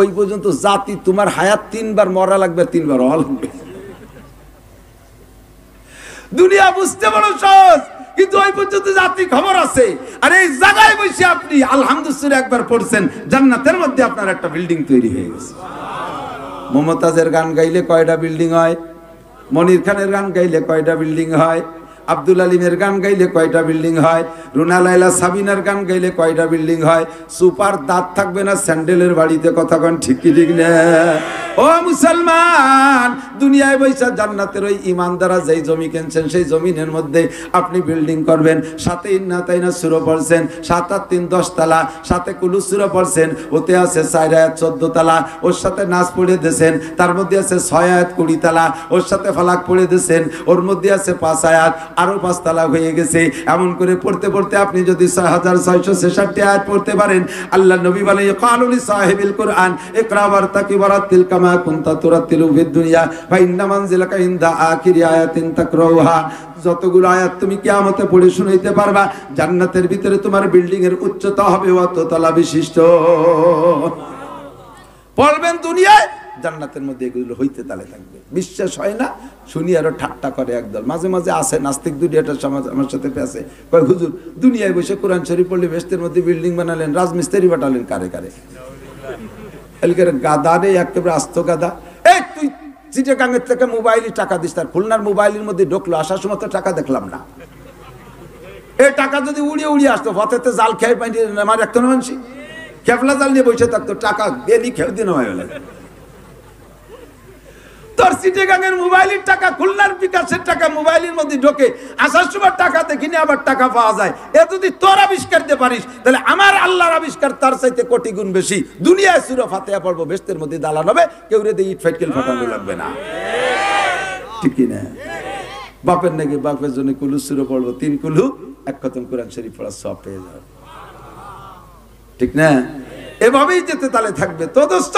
Speaker 1: ওই পর্যন্ত জাতি তোমার হায়াত 3 বার মরা লাগবে, 3 বার হওয়া লাগবে। দুনিয়া বুঝতে বড় সহজ, কিন্তু ওই পর্যন্ত জাতি খবর আছে। আর এই জায়গায় বসে আপনি আলহামদুলিল্লাহ একবার পড়ছেন, জান্নাতের মধ্যে আপনার একটা বিল্ডিং তৈরি হয়ে গেছে। মমতাজের গান গাইলে কয়টা বিল্ডিং হয়? মনির খানের গান গাইলে কয়টা বিল্ডিং হয়? আব্দুল আলিমের গান গাইলে কয়টা বিল্ডিং হয়? রুনা লাইলা সাবিনার গান গাইলে কয়টা বিল্ডিং হয়? সুপার দাঁত থাকবে না স্যান্ডেলের বাড়িতে। কথা কন ঠিক কি ঠিক না? ও মুসলমান, দুনিয়ায় বৈশা জান্নাতের ওই ইমানদারা যেই জমি কিনছেন সেই জমিনের মধ্যে আপনি বিল্ডিং করবেন। সাথে ইন্না তাইনা সূরা পড়ছেন, 7 আর 3 10 তলা, সাথে কুলু সূরা পড়ছেন, ওতে আছে 4 আয়াত 14 তলা, ওর সাথে নাস পড়ে দিয়েছেন, তার মধ্যে আছে 6 আয়াত 20 তলা, ওর সাথে ফালাক পড়ে দিয়েছেন, ওর মধ্যে আছে 5 আয়াত, আরো 5 তলা হয়ে গেছে। এমন করে পড়তে পড়তে আপনি যদি 6666 আয়াত পড়তে পারেন, আল্লাহ নবী বলে ক্বালুলি সাহিবিল কুরআন ইকরা ওয়ারতাকি ওয়ারাতিল কামা কুনতা তুরাতিলু ফিদ দুনিয়া ফা ইন্না মানজিলাকা ইনদা আখিরি আয়াতিন তাকরাউহা। যতগুলো আয়াত তুমি কিয়ামতে পড়ে শুনাইতে পারবা, জান্নাতের ভিতরে তোমার বিল্ডিং এর উচ্চতা হবে অত তলা বিশিষ্ট। পড়বেন দুনিয়ায়, জান্নাতের মধ্যে এগুলো হইতে তালে থাকবে। বিশ্বাস হয় না? শুনি আরো ঠাট্টা করে একদল। মাঝে মাঝে আসে নাস্তিক দুনিয়াটা সমাজ আমার সাথে পেছে, কয় হুজুর দুনিয়ায় বসে কোরআন শরীফ পড়লে বেহেশতের মধ্যে বিল্ডিং বানালেন, রাজমিস্ত্রি বাটালেন কারে কারে। এলকের গাদা রে, একেবারে আস্ত গাদা। এই তুই চিটাগাঙ্গের থেকে মোবাইলে টাকা দিস, তার খুলনার মোবাইলের মধ্যে ঢুকলো, আসার সময় তো টাকা দেখলাম না। এই টাকা যদি উড়িয়ে উড়িয়ে আসতো, পথেতে জাল খেয়ে পাই আমার রাখতো না মানুষ, খেপলা জাল নিয়ে বসে থাকতো, টাকা গেলি খেয়ে দিন হয়। তোর চিটাগাঙ্গের মোবাইলের টাকা, খুলনার বিকাশের টাকা মোবাইলের মধ্যে ঢোকে, আসার সময় টাকা দেখিনি আবার টাকা পাওয়া যায়। এ যদি তোর আবিষ্কার দিতে পারিস, তাহলে আমার আল্লাহর আবিষ্কার তার চাইতে কোটি গুণ বেশি। দুনিয়ায় সূরা ফাতিহা পড়বো, বেহেশতের মধ্যে দালান হবে, কেউ রে ইট ফাইটকেল ফাটানো লাগবে না। ঠিক কি না? বাপের নাকি বাপের জন্য কুলু সূরা পড়বো, 3 কুলু 1 খতম কোরআন শরীফ পড়ার সওয়াব পেয়ে যাবে। ঠিক না? এভাবেই যেতে তালে থাকবে। তো দোস্ত,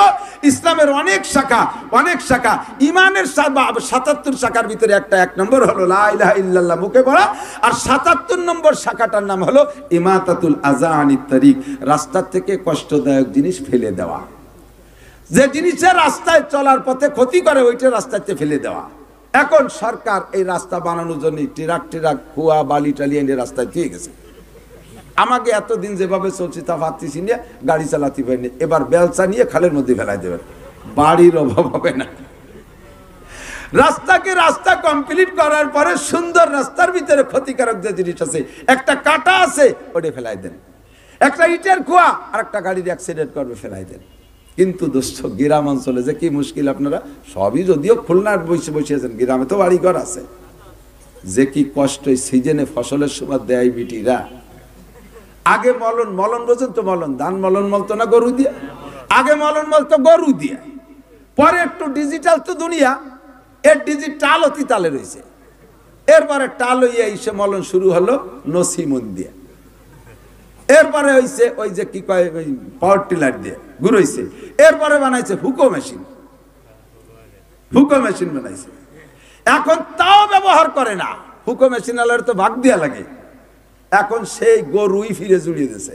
Speaker 1: ইসলামের অনেক শাখা, অনেক শাখা। ইমানের 77 শাখার ভিতরে একটা 1 নম্বর হলো লা ইলাহা ইল্লাল্লাহ মুখে পড়া, আর 77 নম্বর শাখাটার নাম হলো ইমাতাতুল আযা আনিত তারিক, রাস্তার থেকে কষ্টদায়ক জিনিস ফেলে দেওয়া। যে জিনিসের রাস্তায় চলার পথে ক্ষতি করে ওইটা রাস্তাতে ফেলে দেওয়া। এখন সরকার এই রাস্তা বানানোর জন্য ট্রাক কুয়া বালি টালি এনে রাস্তায় দিয়ে গেছে। আমাকে এতদিন যেভাবে চলছি তা ভাবতেছি নিয়ে গাড়ি চালাতে পারিনি, এবার বেলচা নিয়ে খালের মধ্যে ফেলাই দেবেন, বাড়ির অভাব হবে না। রাস্তাকে রাস্তা কমপ্লিট করার পরে সুন্দর রাস্তার ভিতরে ক্ষতিকারক যে জিনিস আছে, একটা কাটা আছে ওটা ফেলাই দেন, একটা ইটের খোয়া আর একটা গাড়ির অ্যাক্সিডেন্ট করবে, ফেলাই দেন। কিন্তু দোস্ত গ্রাম অঞ্চলে যে কি মুশকিল, আপনারা সবই যদিও খুলনার বসে বসে আছেন, গ্রামে তো বাড়িঘর আছে, যে কি কষ্ট সিজনে ফসলের সময় দেয় বিটিরা। আগে মলন মলন বোঝেন তো, মলন ধান মলন মলতো না গরু দিয়ে, আগে মলন মলতো গরু দিয়ে, পরে একটু ডিজিটাল তো দুনিয়া, এর ডিজিটাল অতি তালে রয়েছে, এরপরে টাল হইয়া এসে মলন শুরু হলো নসিমন দিয়ে, এরপরে হইছে ওই যে কি কয় ওই পাওয়ার টিলার দিয়ে ঘুরাইছে, এরপরে বানাইছে হুকো মেশিন, হুকো মেশিন বানাইছে। এখন তাও ব্যবহার করে না, হুকো মেশিন আলার তো ভাগ দিয়া লাগে, এখন সেই গরুই ফিরে জুড়িয়ে দিয়েছে।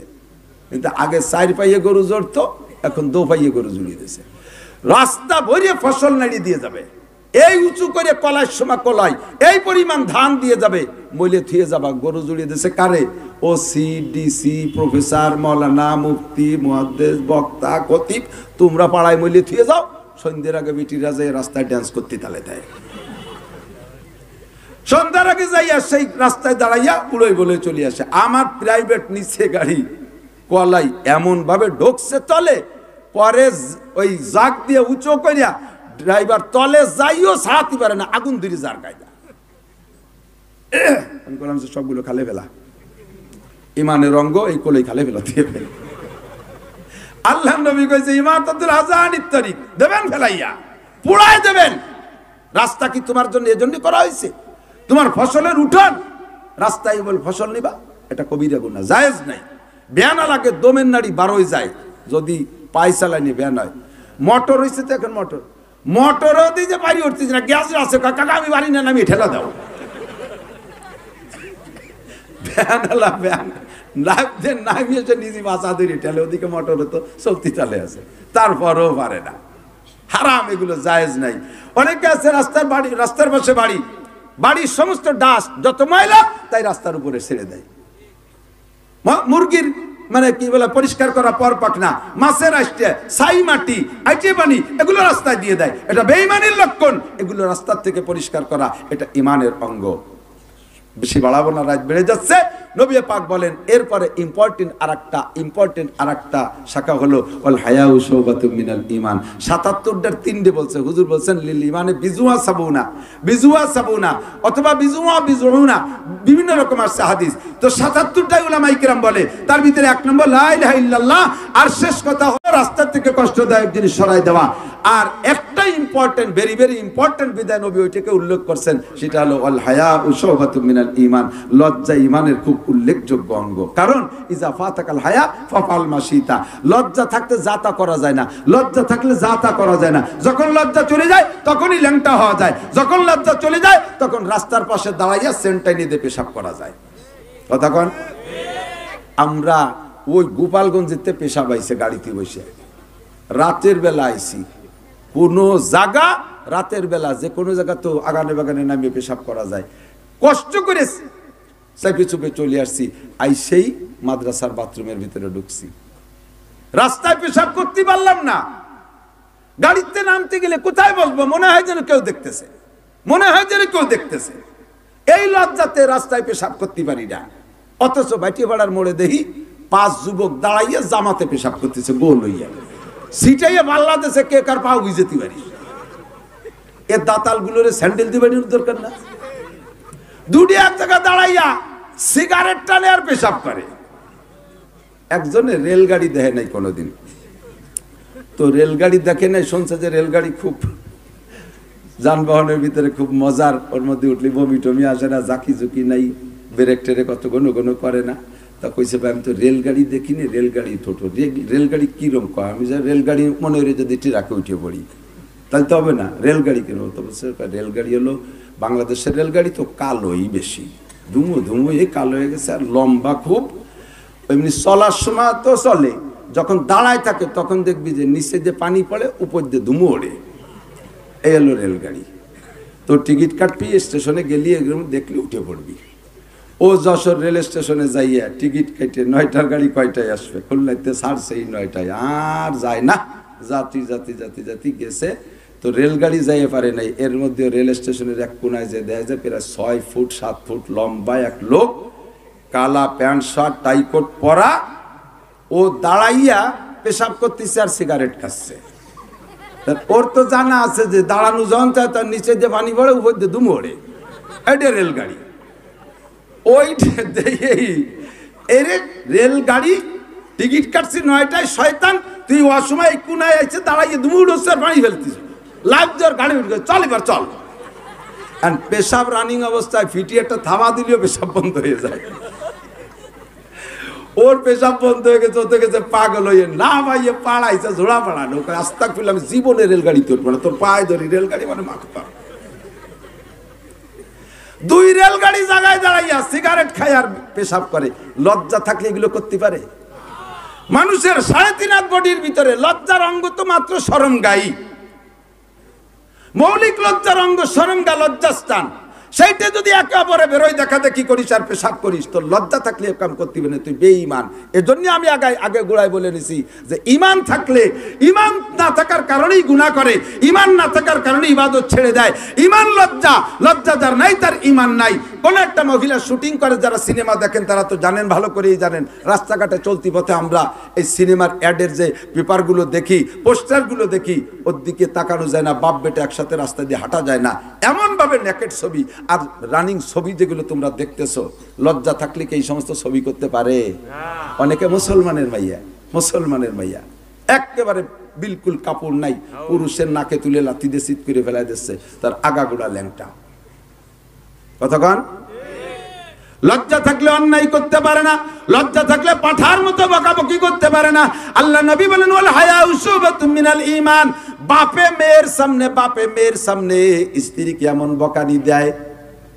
Speaker 1: কিন্তু আগে 4 পাইয়ে গরু জড়তো, এখন 2 পাইয়ে গরু জুড়িয়ে দিয়েছে। রাস্তা ভরিয়ে ফসল নাড়িয়ে দিয়ে যাবে, এই উঁচু করে কলার সময় কলাই এই পরিমাণ ধান দিয়ে যাবে, মইলে থুয়ে যাবা, গরু জুড়িয়ে দিয়েছে কারে? ওসি, ডিসি, প্রফেসর, মৌলানা, মুফতি, মুহাদ্দিস, বক্তা, খতিব, তোমরা পাড়ায় মইলে থুয়ে যাও, সন্ধ্যের আগে বিটিরা যায় রাস্তায় ড্যান্স করতে তালে দেয়, সন্ধ্যার আগে যাইয়া সেই রাস্তায় দাঁড়াইয়া উড়োই বলে চলে আসে। আমার প্রাইভেট নিচে গাড়ি কলাই এমন ভাবে ঢোকছে তলে, পরে ওই জাগ দিয়ে উঁচু করিয়া ড্রাইভার তলে যাইও ছাড়াতে পারে না, আগুন ধরে যার কায়দা। আমি বললাম যে সবগুলো খালে ফেলা, ইমানের অঙ্গ এই কোলেই খালে ফেলা দিয়ে ফেল। আল্লাহ নবী কইছে ইমাতাতুল আযানিত তারিক, দেবেন ফেলাইয়া, পুড়ায় দেবেন। রাস্তা কি তোমার জন্য এজন্য করা হয়েছে? তোমার ফসলের উঠান, রাস্তায় বল ফসল নিবা, এটা কবিরা গুনাহ, জায়েজ নাই। বেয়ানা লাগে, দমের নাড়ি বারোই যায়, যদি পাই চালানি বেয়ান হয়। মোটর হয়েছে তো এখন, মোটরও দিয়ে বাড়ি উঠতেছে না, গ্যাস আছে, কাকা আমি বাড়ি না, আমি ঠেলা দাও, বেয়ানালা বেয়ান নামতে নামিয়েছে নিজে বাঁচা ধরে ঠেলে, ওদিকে মোটরে তো চলতি চালে আছে, তারপরেও পারে না। হারাম, এগুলো জায়েজ নাই। অনেকে আছে রাস্তার বাড়ি, রাস্তার পাশে বাড়ি, বাড়ির সমস্ত ডাস্ট যত ময়লা তাই রাস্তার উপরে ছেড়ে দেয়। মুরগির মানে কি বলে পরিষ্কার করা পর পাখনা, মাছের আসতে ছাই মাটি আইটে পানি, এগুলো রাস্তায় দিয়ে দেয়, এটা বেঈমানের লক্ষণ। এগুলো রাস্তার থেকে পরিষ্কার করা, এটা ইমানের অঙ্গ। বেশি বাড়াবো না, রাত বেড়ে যাচ্ছে। নবী পাক বলেন এরপরে ইম্পর্টেন্ট আরেকটা শাখা হলো ওয়াল হায়াউ শুবাতুম মিনাল ঈমান। 77টার 3টে বলছে, হুজুর বলছেন লিল ঈমানে বিজুয়া সাবুনা অথবা বিজুনা, বিভিন্ন রকম আছে হাদিস। তো 77টাই উলামায়ে কিরাম বলে, তার ভিতরে 1 নম্বর লা ইলাহা ইল্লাল্লাহ, আর শেষ কথা হলো রাস্তা থেকে কষ্টদায়ক জিনিস সরাই দেওয়া। আর একটা ইম্পর্টেন্ট, ভেরি ভেরি ইম্পর্টেন্ট বিধান নবী ওইটাকে উল্লেখ করছেন, সেটা হলো ওয়াল হায়াউ শুবাতুম মিনাল ঈমান। লজ্জা ঈমানের খুব উল্লেখযোগ্য অঙ্গ। কারণ ইজা ফাতাকাল হায়া ফাফাল মাশিতা, লজ্জা থাকতে যাতা করা যায় না, লজ্জা থাকলে যাতা করা যায় না। যখন লজ্জা চলে যায় তখনই ল্যাংটা হওয়া যায়, যখন লজ্জা চলে যায় তখন রাস্তার পাশে দাঁড়াইয়া সেন্টাইনি দিয়ে পেশাব করা যায়। কথা কন? আমরা ওই গোপালগঞ্জেতে পেশাব আইছে গাড়িতে বসে, রাতের বেলা আইছি, কোনো জায়গা রাতের বেলা যে কোনো জায়গা তো আগানে বাগানে নামিয়ে পেশাব করা যায়, কষ্ট করে চাপে চুপে চলে আসছি, আইসেই মাদ্রাসার বাথরুমের ভিতরে ঢুকছি, রাস্তায় পেশাব করতে পারলাম না। গাড়িতে নামতে গেলে কোথায় বসবো, মনে হয় যেন কেউ দেখতেছে, এই লজ্জাতে রাস্তায় পেশাব করতে পারি না। অথচ ভাটিয়াপাড়ার মোড়ে দেখি 5 যুবক দাঁড়াইয়া জামাতে পেশাব করতেছে, গোল হইয়া সিটাইয়া বাংলাদেশে কে কার পা বুঝতে পারি। এ দাতাল গুলোর স্যান্ডেল দিবানির দরকার না, দুটি এক জায়গা দাঁড়াইয়া সিগারেট টানে আর পেশাব করে। একজনে রেলগাড়ি দেখে নাই কোনোদিন, তো রেলগাড়ি দেখে নাই, শুনছে যে রেলগাড়ি খুব যানবাহনের ভিতরে খুব মজার, ওর মধ্যে উঠলে বমি টমি আসে না, জাকি ঝুঁকি নাই, ব্রেক টেরে কত ঘন করে না। তা কইছে ভাই আমি তো রেলগাড়ি দেখিনি, রেলগাড়ি ছোট, রেলগাড়ি কিরম কয়? আমি যে রেলগাড়ি মনে হয়ে যদি ট্রাকে উঠে পড়ি তাহলে তো হবে না, রেলগাড়ি কেন? তো বলছে রেলগাড়ি হলো বাংলাদেশের রেলগাড়ি তো কালোই বেশি, ধুমো এই কালো হয়ে গেছে, আর লম্বা খুব। এমনি চলার সময় তো চলে, যখন দাঁড়ায় থাকে তখন দেখবি যে নিচে যে পানি পড়ে, উপর দিয়ে ধুমো ওড়ে। এই হলো রেলগাড়ি। তো টিকিট কাটবি, স্টেশনে গেলি দেখলি উঠে পড়বি। ও যশোর রেল স্টেশনে যাইয়া টিকিট কেটে 9টার গাড়ি কয়টায় আসবে, খুলনাতে ছাড়ছে এই 9টায়, আর যায় না, জাতি গেছে তো রেলগাড়ি যাইয়ে পারে নাই, এর মধ্যে রেল স্টেশনের এক কোনায় যে দেখা যায় প্রায় 6 ফুট 7 ফুট লম্বা এক লোক, কালা প্যান্ট শার্ট টাই কোট পরা, ও দাঁড়াইয়া পেশাব করতেছে আর সিগারেট খাচ্ছে। ওর তো জানা আছে যে দাঁড়ানো যখন চায় তার নিচে দিয়ে পানি পড়ে, উপর দিয়ে দুম ওড়ে, এটা রেলগাড়ি। ওইটা দেখেই এরে রেলগাড়ি টিকিট কাটছি 9টায়, শয়তান তুই অসময় কোনায় আইছে দাঁড়াইয়ে দুমুড় হচ্ছে আর পানি ফেলতিস, লাভ দেওয়ার গাড়ি উঠে চল এবার চল। আর পেশাব রানিং অবস্থায় ফিটি একটা থামা দিলেও পেশাব বন্ধ হয়ে যায়। ওর পেশাব বন্ধ হয়ে গেছে, হতে গেছে পাগল হয়ে না ভাইয়ে পাড়াইছে ঝোড়া পাড়ানো, আস্তাক ফিরলাম জীবনে রেলগাড়ি তোর মানে তোর পায়ে ধরি, রেলগাড়ি মানে মাথা। 2 রেলগাড়ি জায়গায় দাঁড়াইয়া সিগারেট খায় আর পেশাব করে, লজ্জা থাকলে এগুলো করতে পারে? মানুষের 3.5 হাত বডির ভিতরে লজ্জার অঙ্গ তো মাত্র শরমগাই, মৌলিক লজ্জার অঙ্গ শরমগা, লজ্জাস্থান। সেইটা যদি একে অপরে বেরোয় দেখা দেখি করিস আর পেশাব করিস, তোর লজ্জা থাকলে কাম করতে হবে না, তুই বেঈমান। এজন্য আমি আগে গোড়ায় বলে নিছি যে ইমান থাকলে, ইমান না থাকার কারণেই গুনাহ করে, ইমান না থাকার কারণে ইবাদত ছেড়ে দেয়। ইমান লজ্জা, লজ্জা যার নাই তার ইমান নাই। কোন একটা মহিলা শুটিং করে, যারা সিনেমা দেখেন তারা তো জানেন, ভালো করেই জানেন, রাস্তাঘাটে চলতি পথে আমরা এই সিনেমার অ্যাডের যে পেপারগুলো দেখি, পোস্টারগুলো দেখি, ওর দিকে তাকানো যায় না, বাপ বেটা একসাথে রাস্তা দিয়ে হাঁটা যায় না, এমনভাবে নেকেট ছবি আর রানিং ছবি যেগুলো তোমরা দেখতেছো। লজ্জা থাকলে কি এই সমস্ত ছবি করতে পারে? অনেকে মুসলমানের মাইয়া একেবারে বিলকুল কাপড় নাই, পুরুষের নাকে তুলে লাথি দিয়ে চিৎ করে ফেলাই দিচ্ছে, তার আগাগোড়া ল্যাংটা। কতক্ষণ? লজ্জা থাকলে অন্যায় করতে পারে না, লজ্জা থাকলে পাঠার মতো বকাবকি করতে পারে না। আল্লাহ নবী বলেন ওয়াল হায়াউ শুবাতুম মিনাল ঈমান। বাপে মেয়ের সামনে স্ত্রী কেমন বকানি দেয়,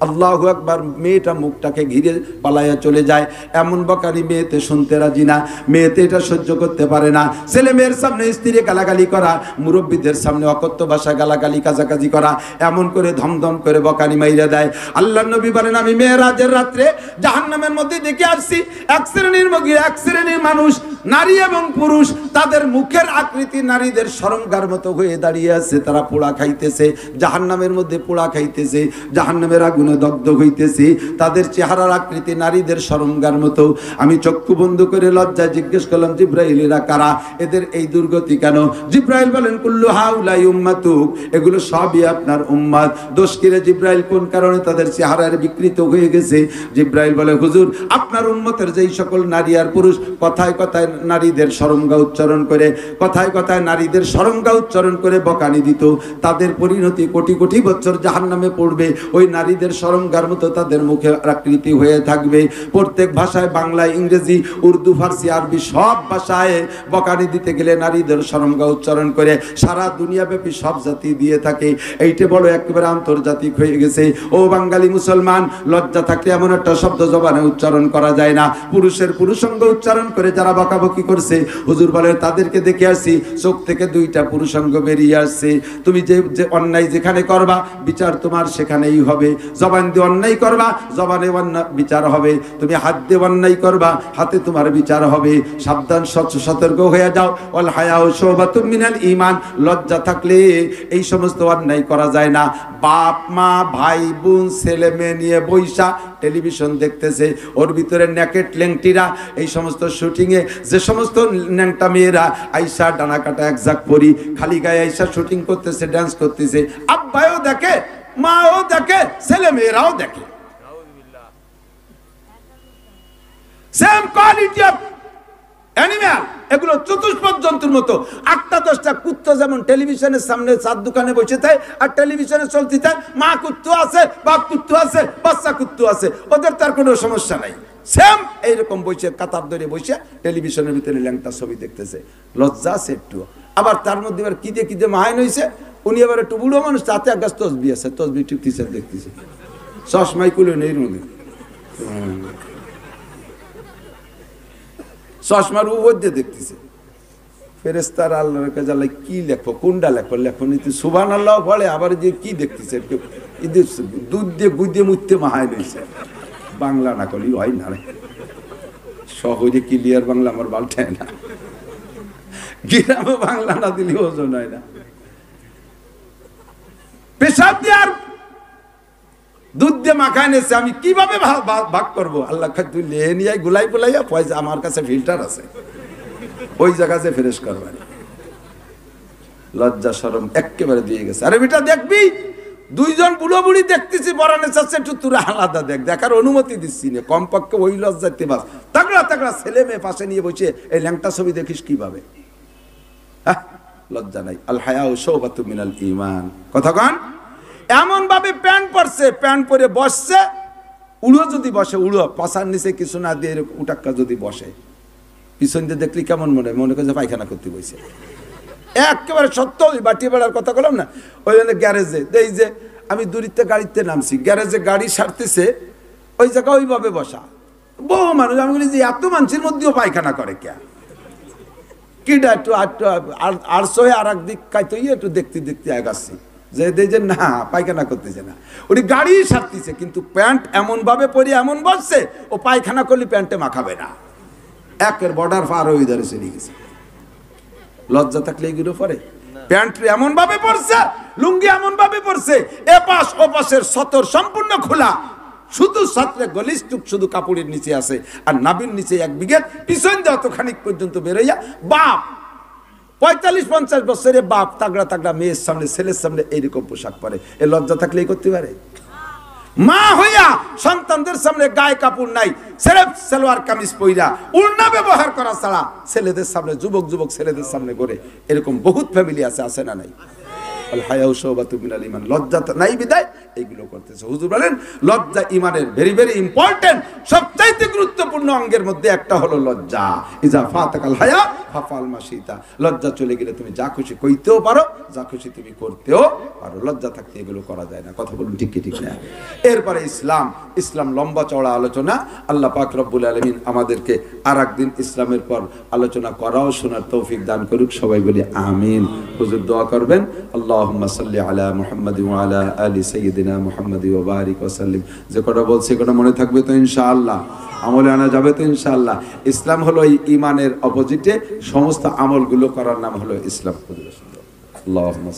Speaker 1: আল্লাহু আকবার, মেয়েটা মুখটাকে ঘিরে পালাইয়া চলে যায়, এমন বকানি মেয়েতে শুনতে রাজি না, মেয়েতে এটা সহ্য করতে পারে না। ছেলে মেয়ের সামনে স্ত্রী গালাগালি করা, মুরব্বীদের সামনে অকথ্য ভাষায় গালাগালি কাজাকাজি করা, এমন করে ধমধম করে বকানি মাইরা দেয়। আল্লাহ নবী বলেন আমি মেরাজের রাত্রে জাহান্নামের মধ্যে দেখে আসছি এক শ্রেণীর মানুষ, নারী এবং পুরুষ, তাদের মুখের আকৃতি নারীদের শরমগার মতো হয়ে দাঁড়িয়ে আছে, তারা পোড়া খাইতেছে, জাহান্নামের মধ্যে পোড়া খাইতেছে, জাহান্নামের আগুনে দগ্ধ হইতেছে, তাদের চেহারার আকৃতি নারীদের শরমগার মতো। আমি চক্ষু বন্ধ করে লজ্জায় জিজ্ঞেস করলাম জিব্রাইল এরা কারা, এদের এই দুর্গতি কেন? জিব্রাইল বলেন কুল্লু হাউলাই উম্মাতুক, এগুলো সবই আপনার উম্মত। দোষ কিরে জিব্রাইল, কোন কারণে তাদের চেহারার বিকৃত হয়ে গেছে? জিব্রাইল বলে হুজুর আপনার উম্মতের যেই সকল নারী আর পুরুষ কথায় কথায় নারীদের শরমগা উচ্চারণ করে, কথায় কথায় নারীদের শরমগা উচ্চারণ করে বকানি দিত, তাদের পরিণতি কোটি কোটি বছর জাহান্নামে পড়বে। ওই নারীদের শরমগার মতো তাদের মুখের আকৃতি হয়ে থাকবে। প্রত্যেক ভাষায়, বাংলা, ইংরেজি, উর্দু, ফার্সি, আরবি সব ভাষায় বকানি দিতে গেলে নারীদের শরমগা উচ্চারণ করে সারা দুনিয়াব্যাপী সব জাতি দিয়ে থাকে। এইটা বড় একেবারে আন্তর্জাতিক হয়ে গেছে। ও বাঙালি মুসলমান, লজ্জা থাকলে এমন একটা শব্দ জবানে উচ্চারণ করা যায় না, পুরুষের পুরুষাঙ্গ উচ্চারণ করে যারা বকাবকি করছে, হুজুর বলে তাদেরকে দেখে আসছি চোখ থেকে 2টা পুরুষাঙ্গ বেরিয়ে আসছে। তুমি যে অন্যায় যেখানে করবা বিচার তোমার সেখানেই হবে, জবান দিয়ে অন্যায় করবা জবানে বিচার হবে, তুমি হাত দিয়ে অন্যায় করবা হাতে তোমার বিচার হবে। সাবধান, সতর্ক হয়ে যাও। ওয়াল হায়াউ শুবাতুম মিনাল ঈমান, লজ্জা থাকলে এই সমস্ত অন্যায় করা যায় না। বাপ মা ভাই বোন ছেলে মেয়ে নিয়ে বৈশা টেলিভিশন দেখতেছে, ওর ভিতরে নেকেট ল্যাংটিরা, এই সমস্ত শুটিংয়ে যে সমস্ত ন্যাংটা মেয়েরা আইসা ডানা কাটা একজাক পরি খালি গায়ে আইসা শুটিং করতেছে, ডান্স করতেছে, আব্বাও দেখে, মাও দেখে, ছেলে মেয়েরাও দেখে। সেম কোয়ালিটি অফ অ্যানিম্যাল, এগুলো চতুষ্পদ জন্তুর মতো। 8টা-10টা কুত্তা যেমন টেলিভিশনের সামনে চার দোকানে বসে থাকে আর টেলিভিশনে চলতে থাকে, মা কুত্তু আছে, বাপ কুত্তু আছে, বাচ্চা কুত্তু আছে, ওদের তার কোনো সমস্যা নাই। সেম এইরকম বসে কাতার ধরে বসে টেলিভিশনের ভিতরে ল্যাংটা ছবি দেখতেছে, লজ্জা আছে একটু। আবার তার মধ্যে এবার কি দিয়ে মাহাইন হয়েছে, উনি আবার একটু বুড়ো মানুষ, তাতে এক গাছ তসবি আছে, তসবি টিপতেছে দেখতেছে, চশমাই কুলে নেই মধ্যে, চশমার উপর দিয়ে দেখতেছে। ফেরেস্তার আল্লাহর কাছে আল্লাহ কি লেখো, কোনটা লেখো নীতি সুবহানাল্লাহ পড়ে, আবার যে কি দেখতেছে, দুধ দিয়ে গুদ দিয়ে মুখতে মাহাই রয়েছে। বাংলা না করলি হয় না রে, সহজে ক্লিয়ার বাংলা আমার বালটায় না, গ্রামে বাংলা না দিলে ওজন হয় না। পেশাব দিয়ে আর দুধ দিয়ে মাখায় নিয়েছে, আমি কিভাবে ভাগ করবো? আল্লাহ তুই লেহে নিয়ে গুলাই পুলাইয়া পয়সা, আমার কাছে ফিল্টার আছে, ওই জায়গাতে ফ্রেশ করবার। লজ্জা শরম একেবারে দিয়ে গেছে। আরে বেটা দেখবি, দুইজন বুড়ো বুড়ি দেখতেছি পরানে চাচ্ছে, একটু তোরা আলাদা দেখ, দেখার অনুমতি দিচ্ছি না, কমপক্ষে ওই লজ্জাতে বাস। তাগড়া তাগড়া ছেলে মেয়ে পাশে নিয়ে বসে এই ল্যাংটা ছবি দেখিস কিভাবে? লজ্জা নাই। আল হায়াউ শুবাতুম মিনাল ঈমান। কথা কন, এমন ভাবে প্যান্ট পরছে, প্যান্ট পরে বসছে, উড়ো যদি বসে, উড়ো পাশার নিচে কিছু না দিয়ে উটাক্কা যদি বসে, পিছন দিয়ে দেখলি কেমন মনে করে পায়খানা করতে বসে। একেবারে সত্য, ওই বাটি বেড়ার কথা বললাম না, ওই জন্য গ্যারেজে এই যে আমি দূরিতে গাড়িতে নামছি, গ্যারেজে গাড়ি সারতেছে, ওই জায়গা ওইভাবে বসা বহু মানুষ। আমি বলি যে এত মানুষের মধ্যেও পায়খানা করে কে? কিটা একটু আরশো হয়ে আর এক দিক কাইতে একটু দেখতে দেখতে আগাচ্ছি, যে যে না পায়খানা করতেছে না, ওই গাড়ি সারতেছে, কিন্তু প্যান্ট এমন ভাবে পরে এমন বসছে, ও পায়খানা করলে প্যান্টে মাখাবে না, একের বর্ডার পার হয়ে ধরে চলে গেছে। লজ্জা থাকলে এগুলো পরে? প্যান্ট এমন ভাবে পড়ছে, লুঙ্গি এমন ভাবে পড়ছে, এপাশ ওপাশের সতর সম্পূর্ণ খোলা, শুধু ছাত্রে গলিস্টুক শুধু কাপড়ের নিচে আছে, আর নাবির নিচে এক বিঘেত, পিছন দিয়ে অতখানিক পর্যন্ত বেরোইয়া বাপ 45-50 বছরে বাপ তাগড়া তাগড়া মেয়ের সামনে, ছেলের সামনে এইরকম পোশাক পরে। এ লজ্জা থাকলে করতে পারে? মা হইয়া সন্তানদের সামনে গায়ে কাপড় নাই, সেরেফ সালোয়ার কামিজ পইরা উল্টা ব্যবহার করা ছাড়া ছেলেদের সামনে, যুবক যুবক ছেলেদের সামনে করে, এরকম বহুত ফ্যামিলি আছে, আছে না নাই? আল হায়াউ শুবাতুম মিনাল ঈমান। লজ্জা নাই বিদায় এইগুলো করতেছে। হুজুর বলেন লজ্জা ইমানের ভেরি ভেরি ইম্পর্টেন্ট, সবচাইতে গুরুত্বপূর্ণ অঙ্গের মধ্যে একটা হলো লজ্জা। ইজা ফাতাকাল হায়া ফাফাল মাশিতা। লজ্জা চলে গেলে তুমি যা খুশি কইতেও পারো, যা খুশি তুমি করতেও পারো। লজ্জা থাকতে এগুলো করা যায় না। কথা বলুন ঠিক কি ঠিক না? এরপরে ইসলাম লম্বা চওড়া আলোচনা। আল্লাহ পাক রব্বুল আলামিন আমাদেরকে আর একদিন ইসলামের পর আলোচনা করাও শোনার তৌফিক দান করুক। সবাই বলি আমিন। হুজুর দোয়া করবেন, আল্লাহুম্মা সাল্লি আলা মুহাম্মাদি ওয়া আলা আলি সাইয়্যিদিনা মুহাম্মাদি ওয়া বারিক ওয়া সাল্লিম। যে কটা বলছি কটা মনে থাকবে তো ইনশাআল্লাহ? আমলে আনা যাবে তো ইনশাআল্লাহ? ইসলাম হলো এই ঈমানের অপোজিটে, সমস্ত আমলগুলো করার নাম হলো ইসলাম। আল্লাহুম্মা